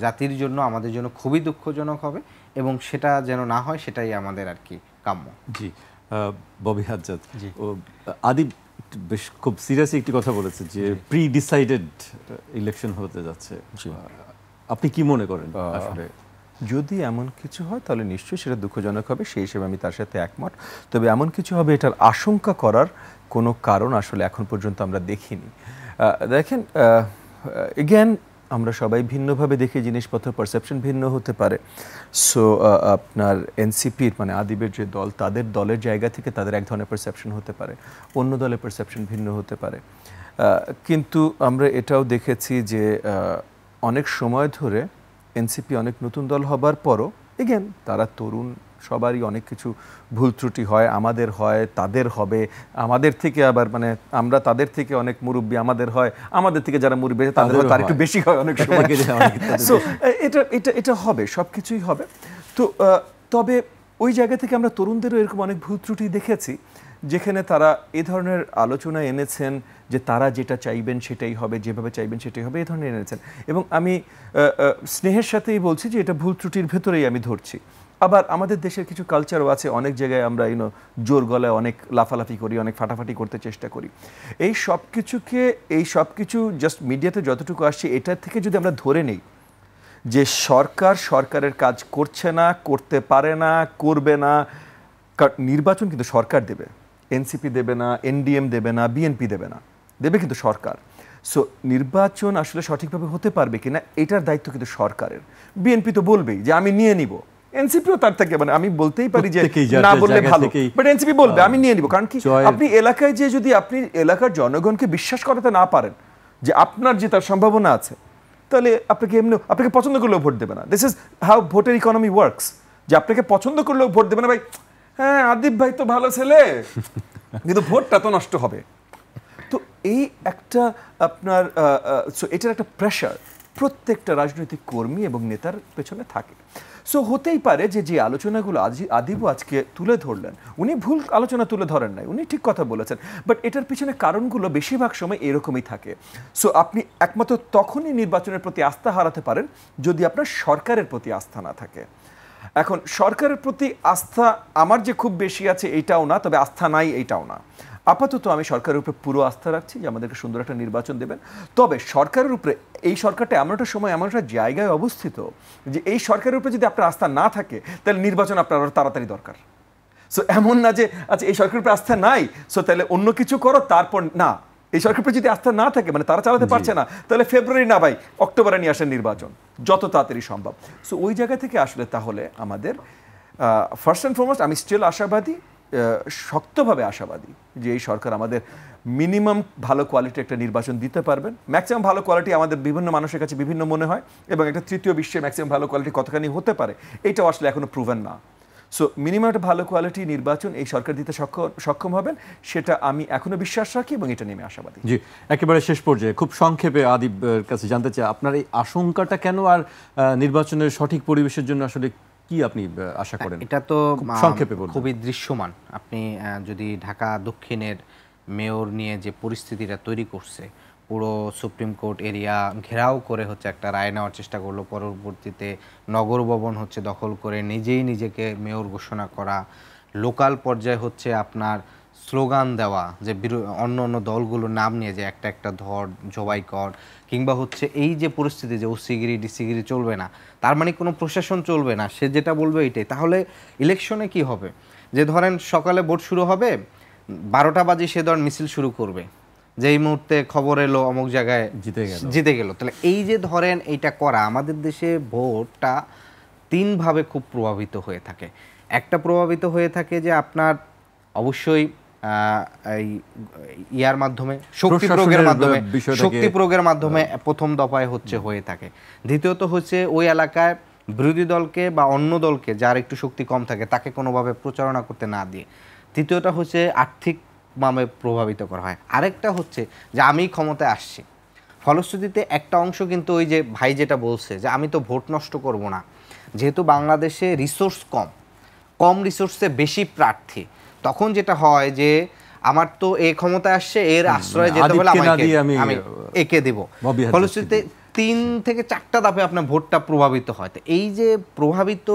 D: জাতির জন্য আমাদের জন্য খুবই দুঃখজনক হবে এবং সেটা যেন না হয় সেটাই আমাদের আর কি কাম্য।
A: জি, ববি হাজ্জাজ, আদিব বেশ খুব সিরিয়াসলি একটি কথা বলেছে যে প্রি ডিসাইডেড ইলেকশন হতে যাচ্ছে। আপনি কি মনে করেন আসলে?
B: যদি এমন কিছু হয় তাহলে নিশ্চয়ই সেটা দুঃখজনক হবে, সেই হিসেবে আমি তার সাথে একমত। তবে এমন কিছু হবে এটার আশঙ্কা করার কোনো কারণ আসলে এখন পর্যন্ত আমরা দেখিনি। দেখেন, এগেন আমরা সবাই ভিন্নভাবে দেখি জিনিসপত্র, পারসেপশন ভিন্ন হতে পারে। সো আপনার এনসিপির মানে আদিবের যে দল, তাদের দলের জায়গা থেকে তাদের এক ধরনের পারসেপশন হতে পারে, অন্য দলের পারসেপশন ভিন্ন হতে পারে। কিন্তু আমরা এটাও দেখেছি যে অনেক সময় ধরে এনসিপি অনেক নতুন দল হবার পরও এগেন তারা তরুণ, সবারই অনেক কিছু ভুল ত্রুটি হয়, আমাদের হয়, তাদের হবে, আমাদের থেকে আবার মানে আমরা তাদের থেকে অনেক মুরব্বী, আমাদের হয়, আমাদের থেকে যারা মুরব্বী তাদের হয় তার একটু বেশি হয় অনেক সময়। সো এটা হবে, সব কিছুই হবে। তো তবে ওই জায়গা থেকে আমরা তরুণদেরও এরকম অনেক ভুল ত্রুটি দেখেছি যেখানে তারা এ ধরনের আলোচনা এনেছেন যে তারা যেটা চাইবেন সেটাই হবে, যেভাবে চাইবেন সেটাই হবে, এই ধরনের এনেছেন। এবং আমি স্নেহের সাথেই বলছি যে এটা ভুল ত্রুটির ভেতরেই আমি ধরছি। আবার আমাদের দেশের কিছু কালচারও আছে, অনেক জায়গায় আমরা জোর গলায় অনেক লাফালাফি করি, অনেক ফাটাফাটি করতে চেষ্টা করি। এই সব কিছু জাস্ট মিডিয়াতে যতটুকু আসছে এটার থেকে যদি আমরা ধরে নেই যে সরকারের কাজ করছে না, করতে পারে না, করবে না, নির্বাচন কিন্তু সরকার দেবে, এনসিপি দেবে না, এনডিএম দেবে না, বিএনপি দেবে না, দেবে কিন্তু সরকার। সো নির্বাচন আসলে সঠিকভাবে হতে পারবে কিনা এটার দায়িত্ব কিন্তু সরকারের। বিএনপি তো বলবেই যে আমি নিয়ে নিব, এনসিপিও তার থেকে মানে আমি বলতেই পারি যে না বললে ভালো, বাট এনসিপি বলবে আমি নিয়ে নিব। কারণ কি, আপনি এলাকায় যে যদি আপনি এলাকার জনগণকে বিশ্বাস করাতে না পারেন যে আপনার যে তার সম্ভাবনা আছে, তাহলে আপনাকে পছন্দ করলেও ভোট দেবে না। দিস ইজ হাউ ভোটের ইকোনমি ওয়ার্কস, যে আপনাকে পছন্দ করলেও ভোট দেবে না। ভাই হ্যাঁ আদিব ভাই তো ভালো ছেলে, কিন্তু ভোটটা তো নষ্ট হবে। তো এই একটা আপনার এটার একটা প্রেশার প্রত্যেকটা রাজনৈতিক কর্মী এবং নেতার পেছনে থাকে। সো হতেই পারে যে আলোচনাগুলো আদিবও আজকে তুলে ধরলেন, উনি ভুল আলোচনা তুলে ধরেন নাই, উনি ঠিক কথা বলেছেন, বাট এটার পিছনে কারণগুলো বেশিরভাগ সময় এরকমই থাকে। সো আপনি একমাত্র তখনই নির্বাচনের প্রতি আস্থা হারাতে পারেন যদি আপনার সরকারের প্রতি আস্থা না থাকে। এখন সরকারের প্রতি আস্থা আমার যে খুব বেশি আছে এইটাও না, তবে আস্থা নাই এইটাও না। আপাতত আমি সরকারের উপরে পুরো আস্থা রাখছি যে আমাদেরকে সুন্দর একটা নির্বাচন দেবেন। তবে সরকারের উপরে এই সরকারটা এমন একটা সময় এমন একটা জায়গায় অবস্থিত যে এই সরকারের উপরে যদি আপনার আস্থা না থাকে তাহলে নির্বাচন আপনার আরও তাড়াতাড়ি দরকার। সো এমন না যে আচ্ছা এই সরকারের উপরে আস্থা নাই, সো তাহলে অন্য কিছু করো, তারপর না। এই সরকারের উপরে যদি আস্থা না থাকে, মানে তারা চালাতে পারছে না, তাহলে ফেব্রুয়ারি না ভাই অক্টোবরে নিয়ে আসেন নির্বাচন যত তাড়াতাড়ি সম্ভব। সো ওই জায়গা থেকে আসলে তাহলে আমাদের ফার্স্ট অ্যান্ড ফরমোস্ট আমি স্টিল আশাবাদী
C: শক্তভাবে আশাবাদী যে এই সরকার আমাদের মিনিমাম ভালো কোয়ালিটি একটা নির্বাচন দিতে পারবেন। ম্যাক্সিমাম ভালো কোয়ালিটি আমাদের বিভিন্ন মানুষের কাছে বিভিন্ন মনে হয়, এবং একটা তৃতীয় বিশ্বে ম্যাক্সিমাম ভালো কোয়ালিটি কতখানি হতে পারে এটাও আসলে এখনো প্রুভেন না। সো মিনিমাম একটা ভালো কোয়ালিটি নির্বাচন এই সরকার দিতে সক্ষম হবেন, সেটা আমি এখনো বিশ্বাস রাখি এবং এটা নিয়ে আশাবাদী।
A: জি, একেবারে শেষ পর্যায়ে খুব সংক্ষেপে আদিবের কাছে জানতে চাই আপনার এই আশঙ্কাটা কেন, আর নির্বাচনের সঠিক পরিবেশের জন্য আসলে কি আপনি আশা করেন?
D: এটা তো
A: সংক্ষেপে বলুন।
D: খুবই দৃশ্যমান। আপনি যদি ঢাকা দক্ষিণের মেয়র নিয়ে যে পরিস্থিতিটা তৈরি করছে, পুরো সুপ্রিম কোর্ট এরিয়া ঘেরাও করে হচ্ছে একটা রায় নেওয়ার চেষ্টা করলো, পরবর্তীতে নগর ভবন হচ্ছে দখল করে নিজেই নিজেকে মেয়র ঘোষণা করা, লোকাল পর্যায়ে হচ্ছে আপনার স্লোগান দেওয়া যে অন্য অন্য দলগুলোর নাম নিয়ে যে একটা একটা ধর জবাই কর, কিংবা হচ্ছে এই যে পরিস্থিতি যে ওসিগিরি ডিসিগিরি চলবে না, তার মানে কোনো প্রশাসন চলবে না, সে যেটা বলবে এটাই। তাহলে ইলেকশনে কি হবে? যে ধরেন সকালে ভোট শুরু হবে, 12টা বাজে সে ধরেন মিছিল শুরু করবে, যে এই মুহূর্তে খবর এলো অমুক জায়গায় জিতে গেল। তাহলে এই যে ধরেন এইটা করা, আমাদের দেশে ভোটটা 3 ভাবে খুব প্রভাবিত হয়ে থাকে। একটা প্রভাবিত হয়ে থাকে যে আপনার অবশ্যই এই ইয়ার মাধ্যমে শক্তি প্রয়োগের মাধ্যমে প্রথম দফায় হচ্ছে হয়ে থাকে। দ্বিতীয়ত হচ্ছে ওই এলাকায় বিরোধী দলকে বা অন্য দলকে যার একটু শক্তি কম থাকে তাকে কোনোভাবে প্রচারণা করতে না দিয়ে। তৃতীয়টা হচ্ছে আর্থিকভাবে প্রভাবিত করা হয়। আরেকটা হচ্ছে যে আমি ক্ষমতায় আসছি, ফলশ্রুতিতে একটা অংশ কিন্তু ওই যে ভাই যেটা বলছে যে আমি তো ভোট নষ্ট করব না, যেহেতু বাংলাদেশে রিসোর্স কম রিসোর্সে বেশি প্রার্থী, তখন যেটা হয় যে আমার তো এই ক্ষমতায় আসছে, এর আশ্রয় যেতে হলে আমি একে দেব। ফলশ্রুতিতে 3 থেকে 4টা ধাপে আপনার ভোটটা প্রভাবিত হয়। তো এই যে প্রভাবিত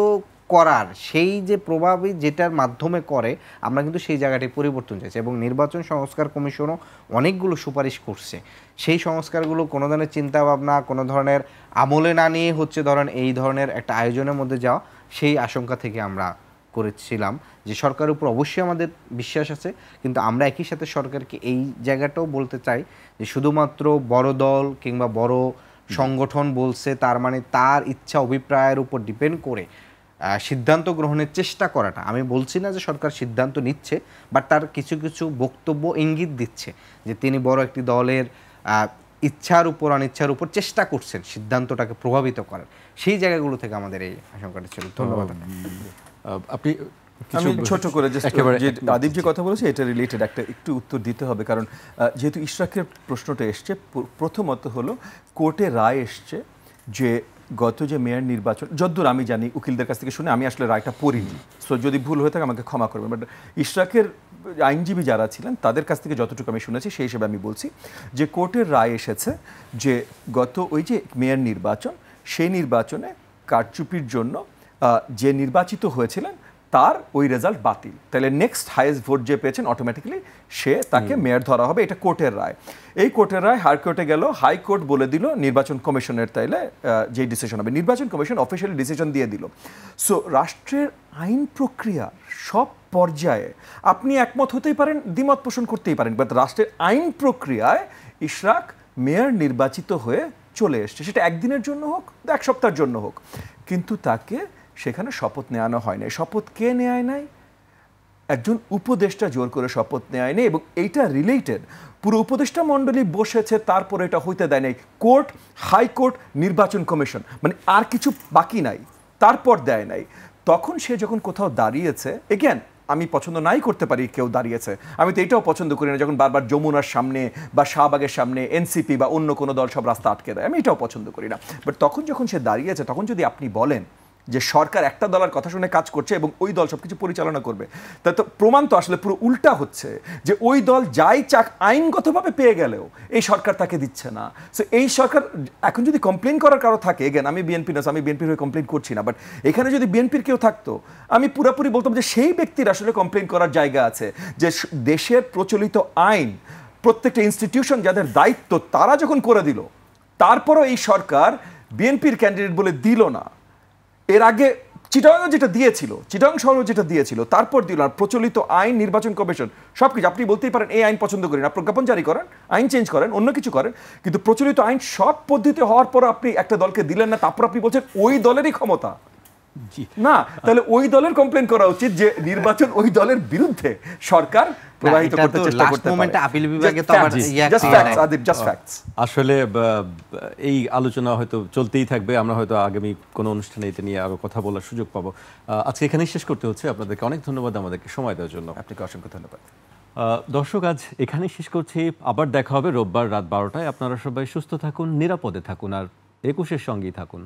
D: করার সেই যে প্রভাবিত যেটার মাধ্যমে করে, আমরা কিন্তু সেই জায়গাটি পরিবর্তন চাইছি, এবং নির্বাচন সংস্কার কমিশনও অনেকগুলো সুপারিশ করছে। সেই সংস্কারগুলো কোনো ধরনের চিন্তা ভাবনা, কোনো ধরনের আমলে না নিয়ে হচ্ছে ধরেন এই ধরনের একটা আয়োজনের মধ্যে যাওয়া, সেই আশঙ্কা থেকে আমরা করেছিলাম যে সরকারের উপর অবশ্যই আমাদের বিশ্বাস আছে, কিন্তু আমরা একই সাথে সরকারকে এই জায়গাটাও বলতে চাই যে শুধুমাত্র বড় দল কিংবা বড় সংগঠন বলছে তার মানে তার ইচ্ছা অভিপ্রায়ের উপর ডিপেন্ড করে সিদ্ধান্ত গ্রহণের চেষ্টা করাটা, আমি বলছি না যে সরকার সিদ্ধান্ত নিচ্ছে, বাট তার কিছু কিছু বক্তব্য ইঙ্গিত দিচ্ছে যে তিনি বড় একটি দলের ইচ্ছার উপর অনিচ্ছার উপর চেষ্টা করছেন সিদ্ধান্তটাকে প্রভাবিত করার। সেই জায়গাগুলো থেকে আমাদের এই আশঙ্কাটা ছিল। ধন্যবাদ।
A: আপনি
C: আমি ছোট করে যে আদিব যে কথা বলেছে এটা রিলেটেড একটা একটু উত্তর দিতে হবে, কারণ যেহেতু ইশরাকের প্রশ্নটা এসছে, প্রথমত হলো কোর্টে রায় এসছে যে গত যে মেয়র নির্বাচন, যদ্দূর আমি জানি উকিলদের কাছ থেকে শুনে, আমি আসলে রায়টা পড়িনি, সো যদি ভুল হয়ে থাকে আমাকে ক্ষমা করবেন, বাট ইশরাকের আইনজীবী যারা ছিলেন তাদের কাছ থেকে যতটুকু আমি শুনেছি সেই হিসেবে আমি বলছি যে কোর্টের রায় এসেছে যে গত ওই যে মেয়র নির্বাচন, সেই নির্বাচনে কারচুপির জন্য যে নির্বাচিত হয়েছিলেন তার ওই রেজাল্ট বাতিল, তাহলে নেক্সট হাইয়েস্ট ভোট যে পেয়েছেন অটোমেটিক্যালি সে তাকে মেয়র ধরা হবে। এটা কোর্টের রায়। এই কোর্টের রায় হাইকোর্টে গেল, হাইকোর্ট বলে দিল নির্বাচন কমিশনের তাইলে যে ডিসিশন হবে, নির্বাচন কমিশন অফিসিয়ালি ডিসিশন দিয়ে দিল। সো রাষ্ট্রের আইন প্রক্রিয়া সব পর্যায়ে আপনি একমত হতেই পারেন, দ্বিমত পোষণ করতেই পারেন, বাট রাষ্ট্রের আইন প্রক্রিয়ায় ইশরাক মেয়র নির্বাচিত হয়ে চলে এসছে, সেটা একদিনের জন্য হোক, 1 সপ্তাহের জন্য হোক, কিন্তু তাকে সেখানে শপথ নেওয়ানো হয় নাই। শপথ কে নেয় নাই? একজন উপদেষ্টা জোর করে শপথ নেয় নাই, এবং এইটা রিলেটেড পুরো উপদেষ্টা মণ্ডলী বসেছে, তারপরে এটা হইতে দেয় নাই কোর্ট, হাইকোর্ট, নির্বাচন কমিশন, মানে আর কিছু বাকি নাই, তারপর দেয় নাই। তখন সে যখন কোথাও দাঁড়িয়েছে, এগেন আমি পছন্দ নাই করতে পারি কেউ দাঁড়িয়েছে, আমি তো এটাও পছন্দ করি না যখন বারবার যমুনার সামনে বা শাহবাগের সামনে এনসিপি বা অন্য কোনো দল সব রাস্তা আটকে দেয়, আমি এটাও পছন্দ করি না। বাট তখন যখন সে দাঁড়িয়েছে, তখন যদি আপনি বলেন যে সরকার একটা দলের কথা শুনে কাজ করছে এবং ওই দল সবকিছু পরিচালনা করবে, তা তো প্রমাণ তো আসলে পুরো উল্টা হচ্ছে, যে ওই দল যাই চাক আইনগতভাবে পেয়ে গেলেও এই সরকার তাকে দিচ্ছে না। সো এই সরকার এখন যদি কমপ্লেন করার কারো থাকে, এগেন আমি বিএনপি না, আমি বিএনপির হয়ে কমপ্লেন করছি না, বাট এখানে যদি বিএনপির কেউ থাকতো আমি পুরোপুরি বলতাম যে সেই ব্যক্তির আসলে কমপ্লেন করার জায়গা আছে, যে দেশের প্রচলিত আইন প্রত্যেকটা ইনস্টিটিউশন যাদের দায়িত্ব তারা যখন করে দিল, তারপরও এই সরকার বিএনপির ক্যান্ডিডেট বলে দিল না। এর আগে চিটাগাং যেটা দিয়েছিল, চিটাগাং শহর যেটা দিয়েছিল, তারপর দিল না। প্রচলিত আইন, নির্বাচন কমিশন সবকিছু, আপনি বলতেই পারেন এই আইন পছন্দ করেন, প্রজ্ঞাপন জারি করেন, আইন চেঞ্জ করেন, অন্য কিছু করেন, কিন্তু প্রচলিত আইন সব পদ্ধতি হওয়ার পর আপনি একটা দলকে দিলেন না, তারপর আপনি বলছেন ওই দলেরই ক্ষমতা।
A: জি
C: না, তাহলে ওই দলের কমপ্লেন করা উচিত যে নির্বাচন ওই দলের বিরুদ্ধে সরকার প্রবাহিত করতে চেষ্টা করতে পারে।
D: আপিল বিভাগে তো আমার
C: জাস্ট ফ্যাক্টস।
A: আসলে এই আলোচনা হয়তো চলতেই থাকবে, আমরা হয়তো আগামী কোনো অনুষ্ঠানে এটা নিয়ে আরো কথা বলার সুযোগ পাবো। আজকে এখানেই শেষ করতে হচ্ছে। আপনাদেরকে অনেক ধন্যবাদ আমাদেরকে সময় দেওয়ার জন্য।
C: আপনাকে অসংখ্য ধন্যবাদ।
A: দর্শক, আজ এখানেই শেষ করছি। আবার দেখা হবে রোববার রাত 12টায়। আপনারা সবাই সুস্থ থাকুন, নিরাপদে থাকুন, আর 21-এর সঙ্গেই থাকুন।